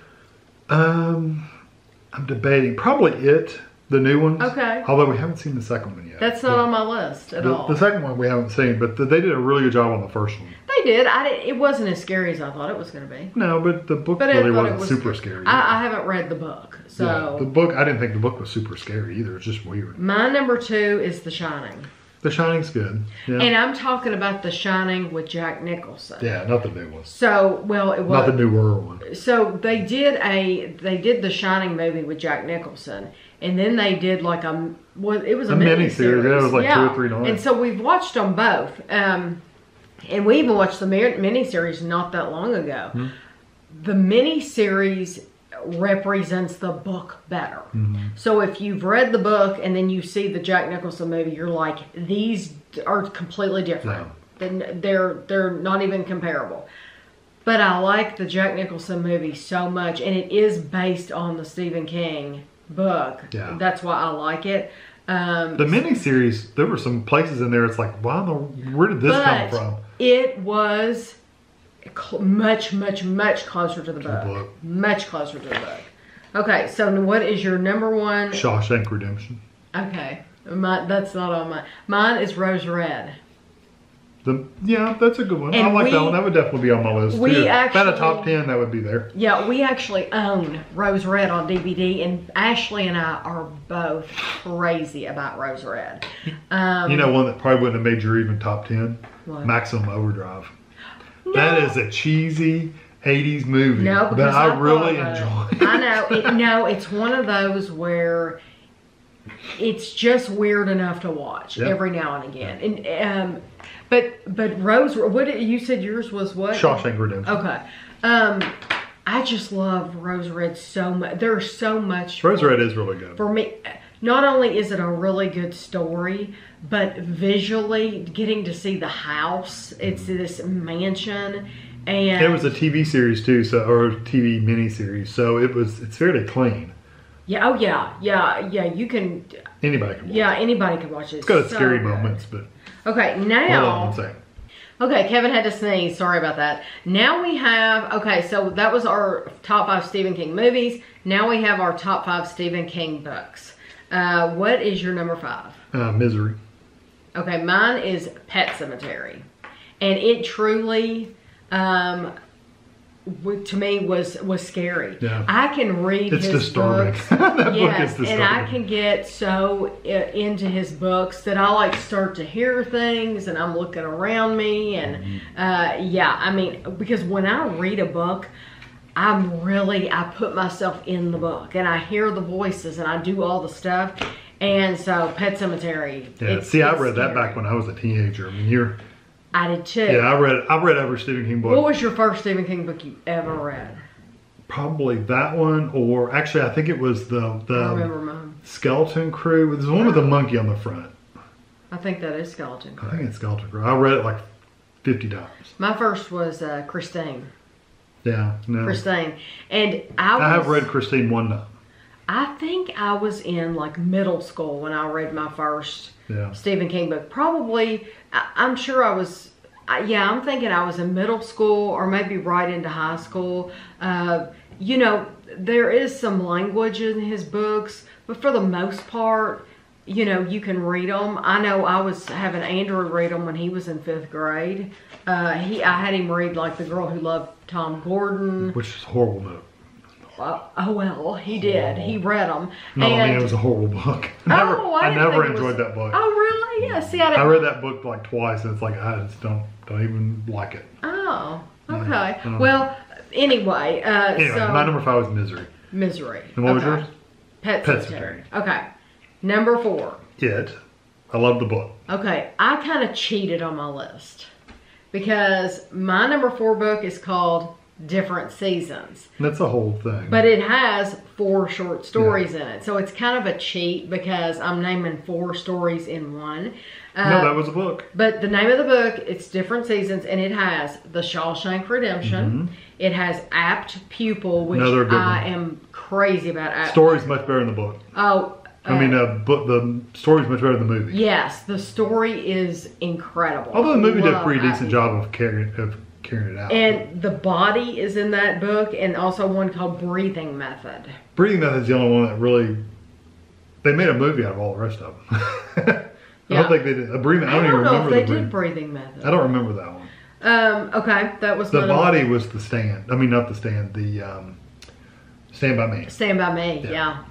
I'm debating probably It, the new ones. Okay. Although we haven't seen the second one yet. That's not on my list at all. The second one we haven't seen, but they did a really good job on the first one. They did. It wasn't as scary as I thought it was going to be. No, but the book really wasn't super scary. I haven't read the book, so. Yeah, the book, I didn't think the book was super scary either. It's just weird. My number 2 is The Shining. The Shining's good. Yeah. And I'm talking about The Shining with Jack Nicholson. Yeah, not the new one. So, well, it was not the newer one. So they did The Shining movie with Jack Nicholson, and then they did like it was a mini-series. It was like 2 or 3 nights. And so we've watched them both. And we even watched the mini-series not that long ago. Mm-hmm. The mini-series represents the book better. Mm-hmm. So if you've read the book and then you see the Jack Nicholson movie, you're like, these are completely different. No. They're not even comparable. But I like the Jack Nicholson movie so much, and it is based on the Stephen King book. Yeah. That's why I like it. The miniseries, there were some places in there. It's like, where did this come from? It was much, much, much closer to the book. Much closer to the book. Okay, so what is your number 1? Shawshank Redemption. Okay, that's not on mine. Mine is Rose Red. That's a good one. I like that one. That would definitely be on my list. About a top 10, that would be there. Yeah, we actually own Rose Red on DVD, and Ashley and I are both crazy about Rose Red. You know one that probably wouldn't have made your even top 10? What? Maximum Overdrive. No. That is a cheesy 80s movie. No, because I really enjoy it. I know. It's one of those where it's just weird enough to watch every now and again. And but Rose, you said yours was what? Shawshank Redemption. Okay. I just love Rose Red so much. There's so much. Rose Red is really good. For me, not only is it a really good story, but visually getting to see the house. It's this mansion, And it was a TV series too, or a TV miniseries, so it's fairly clean. Yeah, oh yeah. You can. Anybody can watch Yeah, anybody can watch it. It's got its scary moments, but. Okay, Hold now. on one second. Okay, Kevin had to sneeze. Sorry about that. Now we have, okay, so that was our top 5 Stephen King movies. Now we have our top 5 Stephen King books. What is your number 5? Misery. Okay, mine is Pet Sematary. And it truly, to me, was scary. Yeah. I can read it's his disturbing. books. That book Yes, is disturbing. and I can get so into his books that I like start to hear things and I'm looking around me. And yeah, I mean, because when I read a book, I put myself in the book and I hear the voices and I do all the stuff. And so Pet Sematary. Yeah, see, I read that back when I was a teenager. I mean, I did too. Yeah, I read every Stephen King book. What was your first Stephen King book you ever read? Probably that one, or actually, I think it was the I remember mine. Skeleton Crew. There's one with the monkey on the front. I think that is Skeleton Crew. I think it's Skeleton Crew. I read it like 50 times. My first was Christine. Yeah, no. Christine, and I have read Christine one time. I think I was in like middle school when I read my first Stephen King book. Probably, I'm sure I was. I'm thinking I was in middle school or maybe right into high school. You know, there is some language in his books, but for the most part, you know, you can read them. I know I was having Andrew read them when he was in 5th grade. I had him read like The Girl Who Loved Tom Gordon. Which is a horrible book. Oh well, he did. He read them. No, I mean, it was a horrible book. I never enjoyed that book. Oh really? Yeah. See, I read that book like twice, and it's like I just don't even like it. Oh, okay. Well, anyway. Anyway, so, my number 5 was Misery. Misery. And what was yours? Pet Sematary. Okay. Number 4. It. I love the book. Okay, I kind of cheated on my list because my number 4 book is called Different Seasons. That's the whole thing. But it has 4 short stories in it. So it's kind of a cheat because I'm naming 4 stories in one. No, that was a book. But the name of the book, it's Different Seasons, and it has The Shawshank Redemption. It has Apt Pupil, which I am crazy about. Apt Story's much better than the book. Oh. The story's much better than the movie. Yes, the story is incredible. Although the movie did a pretty decent job of carrying it out. And the body is in that book, and also one called Breathing Method. Breathing Method's the only one that really... They made a movie out of all the rest of them. I don't think they did. I don't even remember if they did Breathing Method. I don't remember that one. Okay, that was the body was The Stand. I mean, not The Stand. The Stand By Me. Stand By Me. Yeah.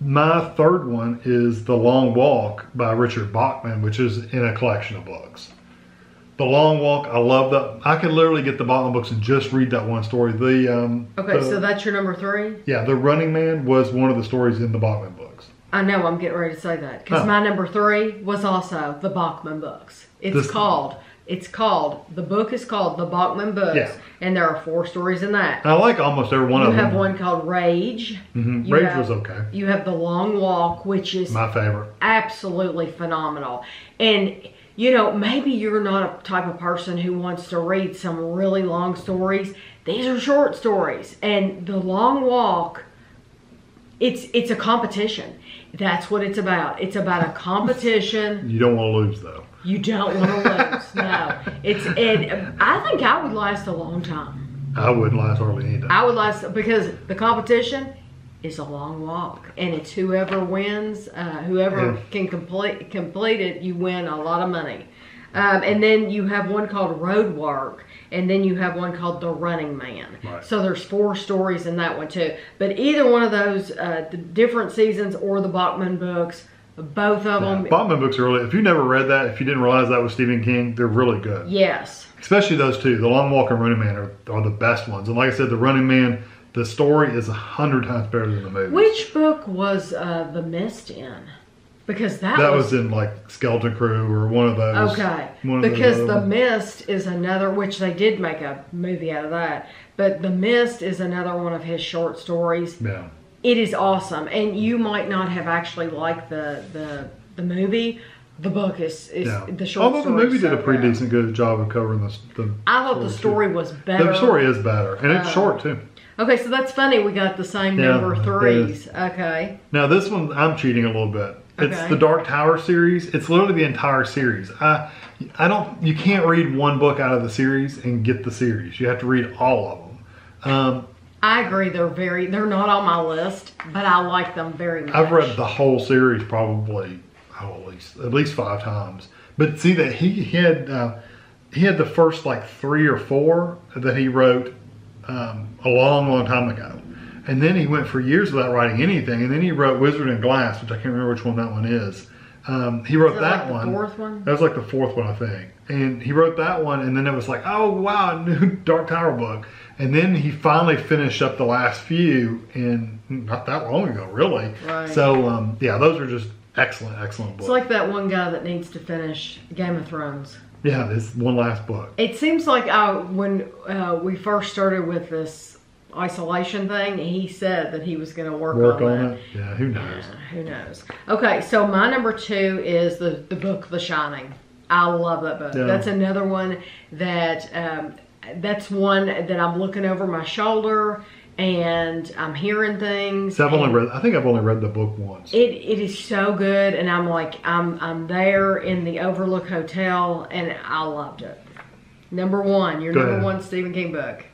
My third one is The Long Walk by Richard Bachman, which is in a collection of books. The Long Walk, I love that. I could literally get the Bachman books and just read that one story. So that's your number 3? Yeah, The Running Man was one of the stories in the Bachman books. I know, I'm getting ready to say that. Because my number 3 was also the Bachman books. The book is called The Bachman Books, and there are 4 stories in that. I like almost every one of them. You have one called Rage. Rage was okay. You have The Long Walk, which is my favorite. Absolutely phenomenal. And, you know, maybe you're not a type of person who wants to read some really long stories. These are short stories. And The Long Walk, it's a competition. That's what it's about. It's about a competition. You don't want to lose, though. You don't want to lose. No. And I think I would last a long time. I wouldn't last hardly any time. I would last because the competition is a long walk, and it's whoever wins, whoever can complete it, you win a lot of money. And then you have one called Road Work, and then you have one called The Running Man. Right. So there's 4 stories in that one too. But either one of those, the Different Seasons or the Bachman books, both of them. Bachman books are really, if you never read that, if you didn't realize that was Stephen King, they're really good. Yes. Especially those 2, The Long Walk and Running Man are the best ones. And like I said, The Running Man, the story is 100 times better than the movie. Which book was The Mist in? Because that was in like Skeleton Crew or one of those. Okay. Because The Mist is another, which they did make a movie out of that. But The Mist is another one of his short stories. Yeah. It is awesome. And you might not have actually liked the movie, The book is Yeah. the short Although the story movie is did so a pretty good. decent good job of covering the I thought the story was better. The story is better, and it's short too. Okay, so that's funny. We got the same Yeah, number it threes. is. Okay. Now this one, I'm cheating a little bit. It's Okay. the Dark Tower series. It's literally the entire series. You can't read one book out of the series and get the series. You have to read all of them. I agree. They're not on my list, but I like them very much. I've read the whole series probably at least 5 times. But see that he had the first like 3 or 4 that he wrote a long time ago. And then he went for years without writing anything. And then he wrote Wizard and Glass, which I can't remember which one that one is. He wrote that like one. The 4th one? That was like the 4th one, I think. And he wrote that one, and then it was like, oh wow, a new Dark Tower book. And then he finally finished up the last few, in not that long ago, really. Right. So yeah, those are just excellent books. It's like that one guy that needs to finish Game of Thrones. Yeah, this one last book. It seems like when we first started with this isolation thing, he said that he was going to work on that. It. Yeah, who knows? Who knows? Okay, so my number 2 is the book The Shining. I love that book. Yeah. That's another one that that's one that I'm looking over my shoulder and I'm hearing things. So I think I've only read the book once. It is so good, and I'm like I'm there in the Overlook Hotel, and I loved it. Number 1, your number 1 Stephen King book,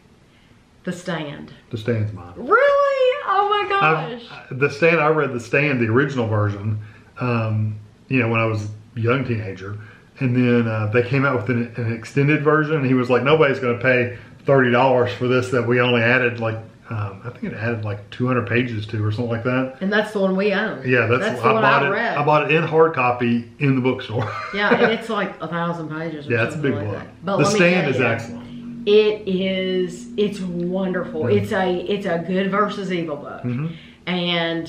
The Stand. The Stand's mine. Really? Oh my gosh! The Stand. I read The Stand, the original version. When I was a young teenager, and then they came out with an extended version. And he was like, nobody's going to pay $30 for this that we only added like. I think it added like 200 pages to or something like that. And that's the one we own. Yeah, that's the one I read. I bought it in hard copy in the bookstore. Yeah, and it's like 1,000 pages. Or yeah, it's a big like book. That. But The Stand is excellent. It's wonderful. Mm-hmm. It's a good versus evil book. Mm-hmm. And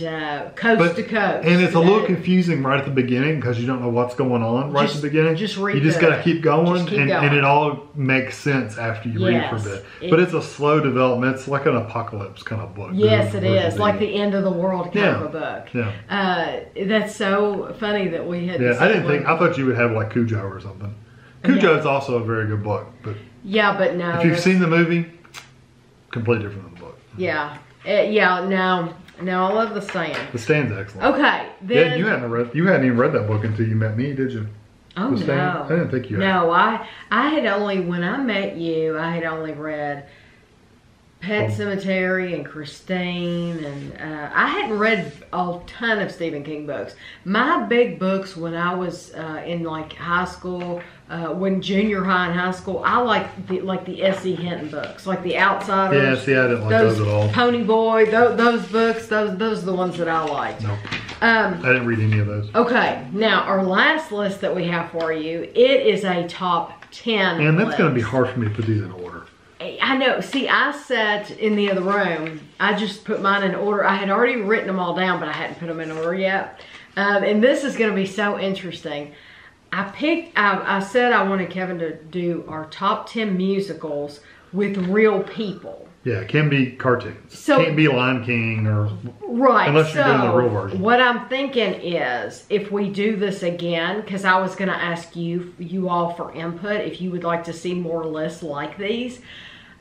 coast to coast. And it's a little confusing right at the beginning because you don't know what's going on right at the beginning. Just read. You just got to keep going, and it all makes sense after you read it for a bit. But it's a slow development. It's like an apocalypse kind of book. Yes, it is. Like the end of the world kind of a book. Yeah. That's so funny that we had. Yeah, I thought you would have like Cujo or something. Cujo is also a very good book, but yeah, but no. If you've seen the movie, completely different than the book. Yeah, No, I love The Stand. The Stand's excellent. Okay, then you hadn't even read that book until you met me, did you? Oh The Stand? no, I didn't think you had. No, I had only when I met you, I had only read Pet Sematary and Christine, and I hadn't read a ton of Stephen King books. My big books when I was in like high school, when junior high and high school, I liked the S.E. Hinton books, like The Outsiders. Yeah, see, I didn't like those at all. Pony Boy, those books, those are the ones that I liked. Nope. I didn't read any of those. Okay, now our last list that we have for you, it is a top 10 And that's list. going to be hard for me to put these in order. I know. See, I sat in the other room. I just put mine in order. I had already written them all down, but I hadn't put them in order yet. And this is going to be so interesting. I said I wanted Kevin to do our top 10 musicals with real people. Yeah, it can be cartoons. So, can't be Lion King or... Right. Unless you're doing the real version. What I'm thinking is, if we do this again, because I was going to ask you all for input, if you would like to see more lists like these,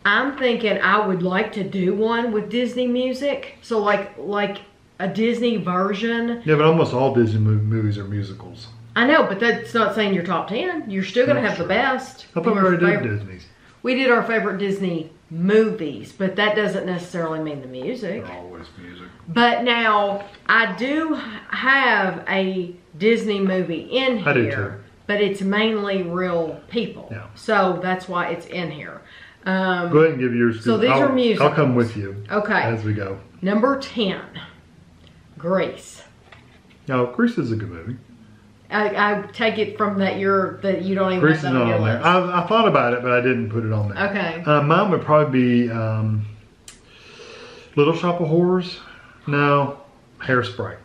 I'm thinking I would like to do one with Disney music. So like a Disney version. Yeah, but almost all Disney movies are musicals. I know, but that's not saying your top 10. You're still going to have the best. I thought we already did Disney's. We did our favorite Disney movies, but that doesn't necessarily mean the music. They're always music. But now, I do have a Disney movie in here. I do too. But it's mainly real people. Yeah. So that's why it's in here. Go ahead and give yours. So these are musicals. I'll come with you. Okay. As we go. Number 10, Grease. No, Grease is a good movie. I take it from that you don't even Grease have is that on not your on there. list. I thought about it, but I didn't put it on there. Okay. Mine would probably be Little Shop of Horrors. No, Hairspray.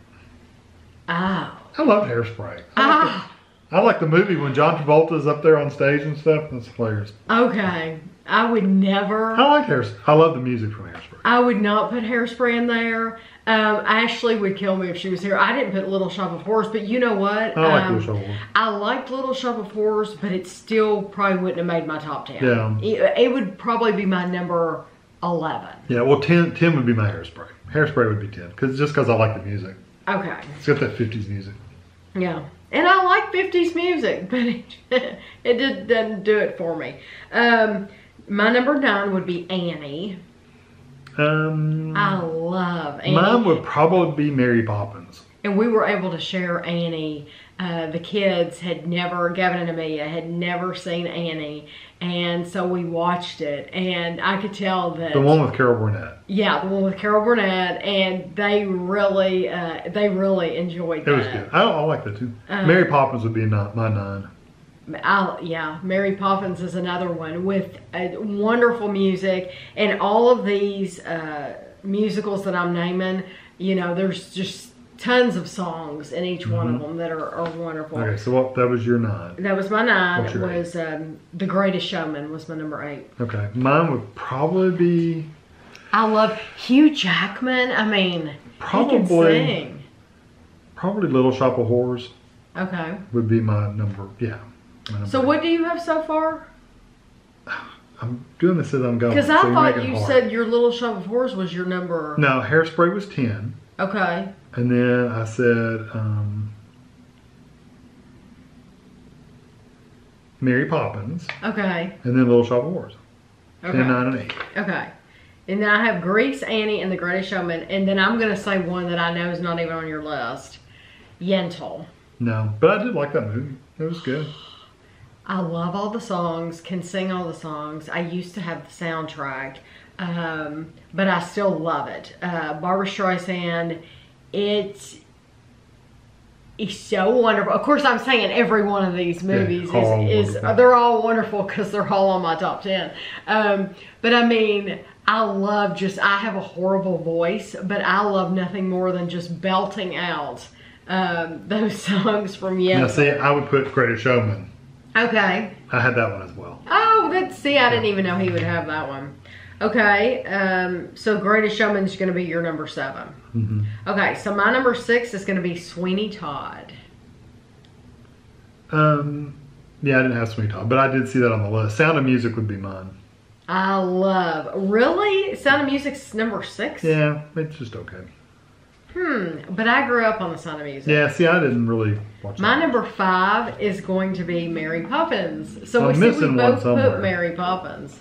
Oh. I love Hairspray. I like the movie when John Travolta's up there on stage and stuff. That's hilarious. Okay. I would never. I like Hairspray. I love the music from Hairspray. I would not put Hairspray in there. Ashley would kill me if she was here. I didn't put Little Shop of Horrors, but you know what? I like Little Shop of Horrors. I liked Little Shop of Horrors, but it still probably wouldn't have made my top 10. Yeah. It would probably be my number 11. Yeah, well, 10 would be my Hairspray. Hairspray would be 10, just because I like the music. Okay. It's got that 50s music. Yeah. And I like 50s music, but it doesn't do it for me. My number 9 would be Annie. I love Annie. Mine would probably be Mary Poppins. And we were able to share Annie. The kids had never, Gavin and Amelia had never seen Annie. And so we watched it. And I could tell that... The one with Carol Burnett. Yeah, the one with Carol Burnett. And they really enjoyed that. It was good. I like that too. Mary Poppins would be my 9. Yeah, Mary Poppins is another one with wonderful music, and all of these musicals that I'm naming, you know, there's just tons of songs in each one of them that are wonderful. Okay, so that was your 9. That was my 9. What's your was The Greatest Showman was my number 8. Okay, mine would probably be... I love Hugh Jackman. I mean, he can sing. Probably Little Shop of Horrors. Okay. Would be my number, yeah. So what do you have so far? I'm doing this as I'm going. Because I thought you said your Little Shop of Horrors was your number. No, Hairspray was 10. Okay. And then I said Mary Poppins. Okay. And then Little Shop of Horrors. Okay. 10, 9, and 8. Okay. And then I have Grease, Annie, and The Greatest Showman. And then I'm going to say one that I know is not even on your list. Yentl. No, but I did like that movie. It was good. I love all the songs, can sing all the songs. I used to have the soundtrack, but I still love it. Barbra Streisand, it's so wonderful. Of course, I'm saying every one of these movies they're all wonderful because they're all on my top 10. But I mean, I have a horrible voice, but I love nothing more than just belting out those songs from Yentl. Now see, I would put Greatest Showman. Okay. I had that one as well. Oh, I didn't even know he would have that one. Okay, so Greatest Showman's going to be your number 7. Mm-hmm. Okay, so my number 6 is going to be Sweeney Todd. Yeah, I didn't have Sweeney Todd, but I did see that on the list. Sound of Music would be mine. Really? Sound of Music's number 6? Yeah, it's just okay. But I grew up on the Sound of Music. Yeah, see, I didn't really watch My that. number 5 is going to be Mary Poppins. So I'm we missing both one put Mary Poppins.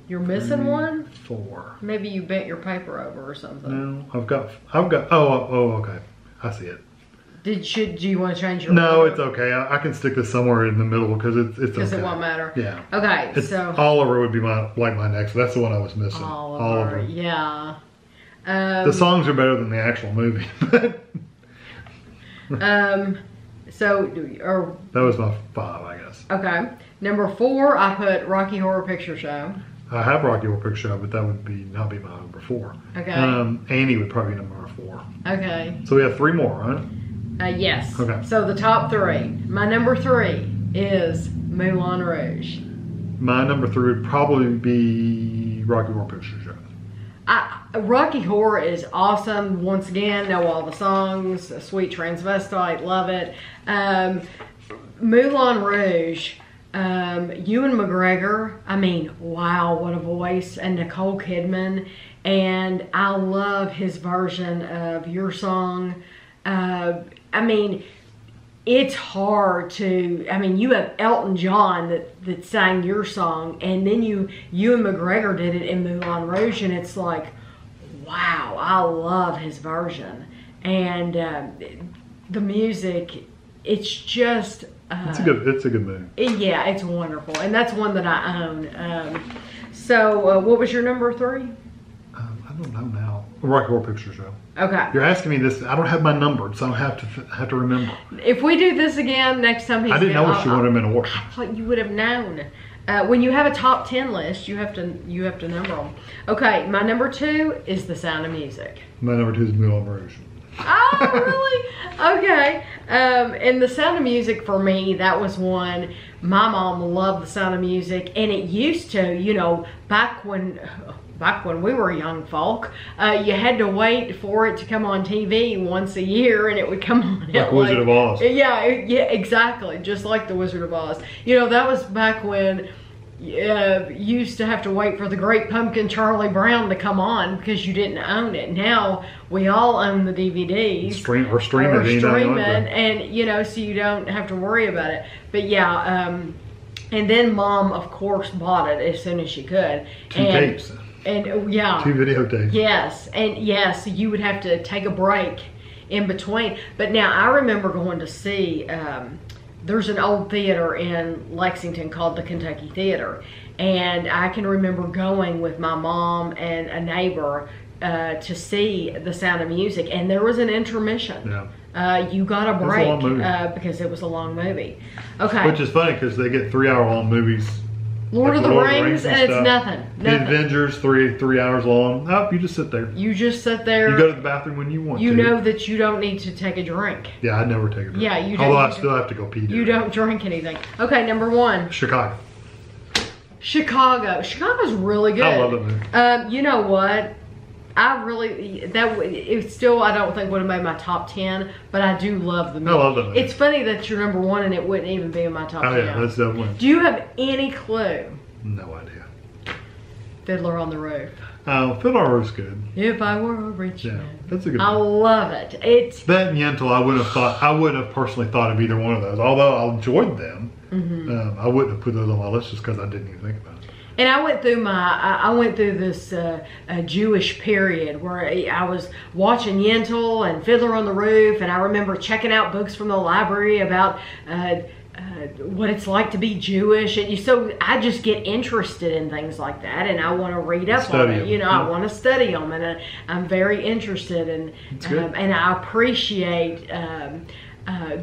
You're missing one? 4. Maybe you bent your paper over or something. No, I've got, okay. I see it. Do you want to change your No, order? it's okay. I can stick this somewhere in the middle because it's okay. Because it won't matter. Yeah. Okay, so Oliver would be my next. That's the one I was missing. Oliver. Yeah. The songs are better than the actual movie. That was my 5, I guess. Okay. Number 4, I put Rocky Horror Picture Show. I have Rocky Horror Picture Show, but that would not be my number 4. Okay. Annie would probably be number 4. Okay. So we have 3 more, right? Yes. Okay. So the top 3. My number 3 is Moulin Rouge. My number 3 would probably be Rocky Horror Picture Show. Rocky Horror is awesome. Once again, know all the songs. Sweet Transvestite, love it. Moulin Rouge, Ewan McGregor, I mean, wow, what a voice. And Nicole Kidman. And I love his version of Your Song. I mean, it's hard to, you have Elton John that sang Your Song, and then Ewan McGregor did it in Moulin Rouge, and it's like, wow, I love his version. And the music, it's just... it's a good movie. Yeah, it's wonderful, and that's one that I own. So what was your number 3? I don't know now. Rocky Horror Picture Show. Okay. You're asking me this. I don't have my numbered, so I have to remember. If we do this again next time, I didn't know what you wanted them in order. I thought you would have known. When you have a top 10 list, you have to number them. Okay, my number 2 is The Sound of Music. My number 2 is Moulin Rouge. Oh, really? Okay. And The Sound of Music for me, that was one my mom loved The Sound of Music, and it used to, you know, back when we were young folk, you had to wait for it to come on TV once a year, and it would come on like Wizard of Oz. Yeah, exactly, just like the Wizard of Oz. You know, that was back when you used to have to wait for the Great Pumpkin Charlie Brown to come on because you didn't own it. Now we all own the DVDs. Stream it, and you know, so you don't have to worry about it. But yeah, and then Mom, of course, bought it as soon as she could. Two tapes. And yeah. 2 videotapes. Yes, and yes, you would have to take a break in between. But now I remember going to see, there's an old theater in Lexington called the Kentucky Theater. And I can remember going with my mom and a neighbor to see The Sound of Music. And there was an intermission. Yeah. You got a break because it was a long movie. Okay. Which is funny because they get 3-hour-long movies. Lord of the Rings and it's nothing. The Avengers, 3 hours long. Oh, you just sit there. You just sit there. You go to the bathroom when you want to. You know that you don't need to take a drink. Yeah, I never take a drink. Yeah, you don't. Although I still have to go pee. You don't drink anything. Okay, number 1. Chicago. Chicago's really good. I love that movie. You know what? It still, I don't think would have made my top 10, but I do love the movie. I love that movie. It's funny that you're number 1 and it wouldn't even be in my top 10. Oh yeah, that's definitely. Do you have any clue? No idea. Fiddler on the Roof. Oh, Fiddler on the Roof's good. If I were a rich man. That's a good I love it. It's that and Yentl. I wouldn't have personally thought of either one of those. Although I enjoyed them, I wouldn't have put those on my list just because I didn't even think about it. And I went through this Jewish period where I was watching Yentl and Fiddler on the Roof, and I remember checking out books from the library about what it's like to be Jewish, and so I just get interested in things like that, and I want to read up on it. You know, I want to study them, and I'm very interested in, and I appreciate.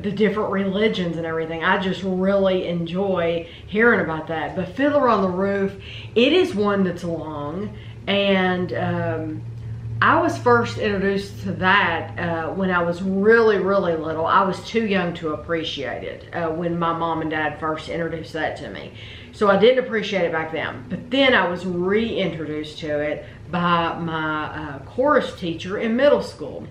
The different religions and everything. I just really enjoy hearing about that. But Fiddler on the Roof, it is one that's long, and I was first introduced to that when I was really, really little. I was too young to appreciate it when my mom and dad first introduced that to me. So I didn't appreciate it back then. But then I was reintroduced to it by my chorus teacher in middle school.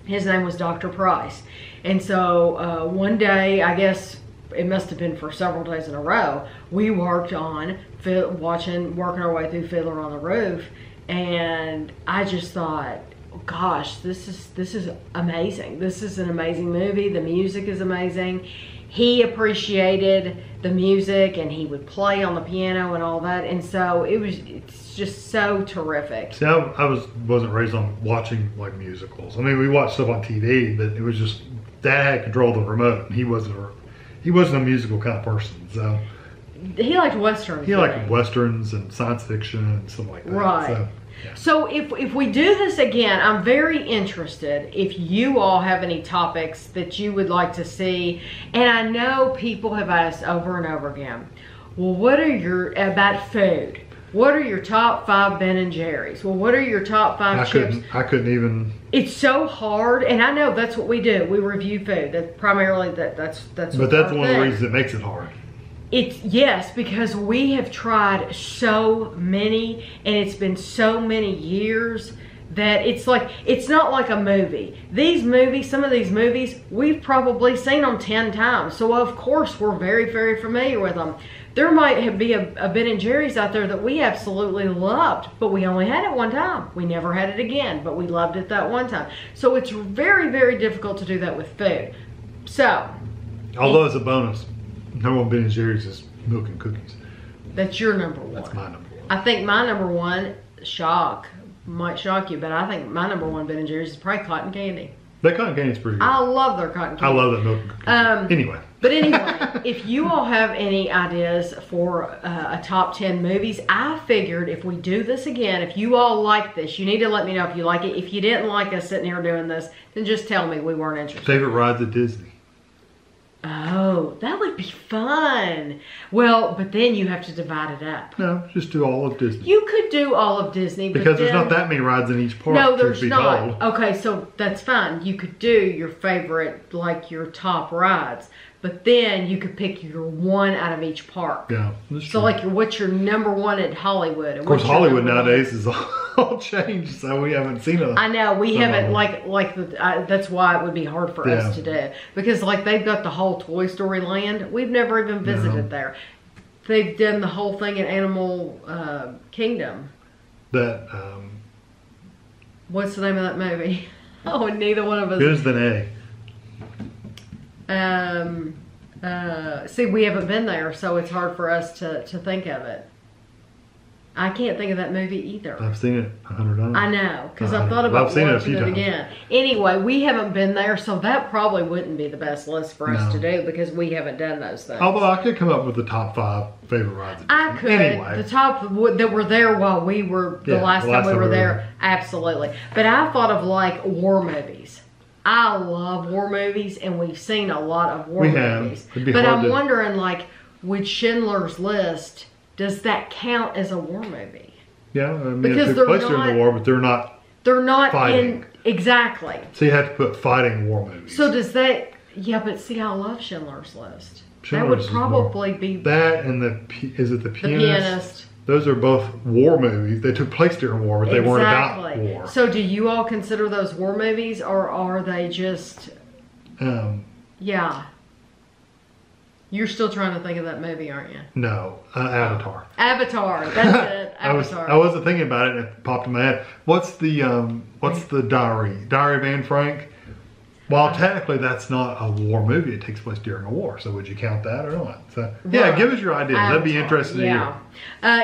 His name was Dr. Price. And so one day, I guess it must have been for several days in a row, we worked on working our way through Fiddler on the Roof, and I just thought, oh, gosh, this is amazing. This is an amazing movie. The music is amazing. He appreciated the music, and he would play on the piano and all that, and so it's just so terrific. See, I wasn't raised on watching like musicals. I mean, we watched stuff on TV, but it was just Dad had control of the remote, and he wasn't a musical kind of person. So he liked westerns. He liked westerns and science fiction and stuff like that. Right. So, yeah. So if we do this again, I'm very interested if you all have any topics that you would like to see. And I know people have asked over and over again, well, what are about food? What are your top 5 Ben and Jerry's? Well, what are your top 5 chips? I couldn't even. It's so hard, and I know that's what we do. We review food. That's primarily that's. But that's one of the reasons it makes it hard. Yes, because we have tried so many, and it's been so many years that it's not like a movie. Some of these movies, we've probably seen them 10 times. So of course we're very, very familiar with them. There might be a Ben and Jerry's out there that we absolutely loved, but we only had it one time. We never had it again, but we loved it that one time. So it's very, very difficult to do that with food. So. Although as a bonus, number 1 Ben and Jerry's is milk and cookies. That's your number 1. That's my number 1. I think my number 1, might shock you, but I think my number 1 Ben and Jerry's is probably cotton candy. That cotton candy is pretty good. I love their cotton candy. I love that milk and cookies. Anyway. But anyway, if you all have any ideas for a top 10 movies, I figured if we do this again, if you all like this, you need to let me know if you like it. If you didn't like us sitting here doing this, then just tell me we weren't interested. Favorite rides at Disney? Oh, that would be fun. Well, but then you have to divide it up. No, just do all of Disney. You could do all of Disney. Because there's not that many rides in each park. No, there's not. Okay, so that's fine. You could do your favorite, like your top rides. but then you could pick your one out of each park. Yeah, that's So true. like, what's your number one at Hollywood? Of course, Hollywood nowadays is all changed, so we haven't seen it. I know we haven't them. that's why it would be hard for us to do, because like they've got the whole Toy Story Land. We've never even visited there. They've done the whole thing in Animal Kingdom. That What's the name of that movie? Oh, neither one of us. Here's the A. See, we haven't been there, so it's hard for us to think of it. I can't think of that movie either. I've seen it 100 times. I know, because I thought about seen watching it a few times. again. Anyway, we haven't been there, so that probably wouldn't be the best list for us to do, because we haven't done those things. Although I could come up with the top 5 favorite rides. I could. Anyway. The top that were there while we were, the last time we were there, absolutely. But I thought of like war movies. I love war movies, and we've seen a lot of war movies. But I'm wondering, like, with Schindler's List, does that count as a war movie? Yeah, I mean, because it took place during the war, but they're not fighting. Exactly. So you have to put fighting war movies. So does that? Yeah, but see, I love Schindler's List. Schindler's that would probably be that, and is it the Pianist? The Pianist. Those are both war movies. They took place during war, but they weren't about war. So do you all consider those war movies, or are they just? Yeah. You're still trying to think of that movie, aren't you? No, Avatar. Avatar, that's it. Avatar. I wasn't thinking about it, and it popped in my head. What's the Diary of Anne Frank? Well, technically that's not a war movie. It takes place during a war. So would you count that or not? So yeah, give us your ideas. That'd be interesting to hear.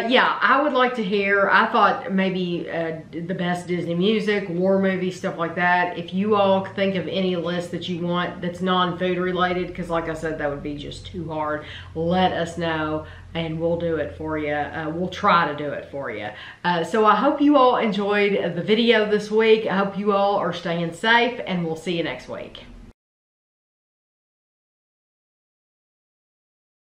Yeah, I would like to hear. I thought maybe the best Disney music, war movies, stuff like that. If you all think of any list that you want that's non-food related, because like I said, that would be just too hard, let us know and we'll do it for you. We'll try to do it for you. So I hope you all enjoyed the video this week. I hope you all are staying safe, and we'll see you next week.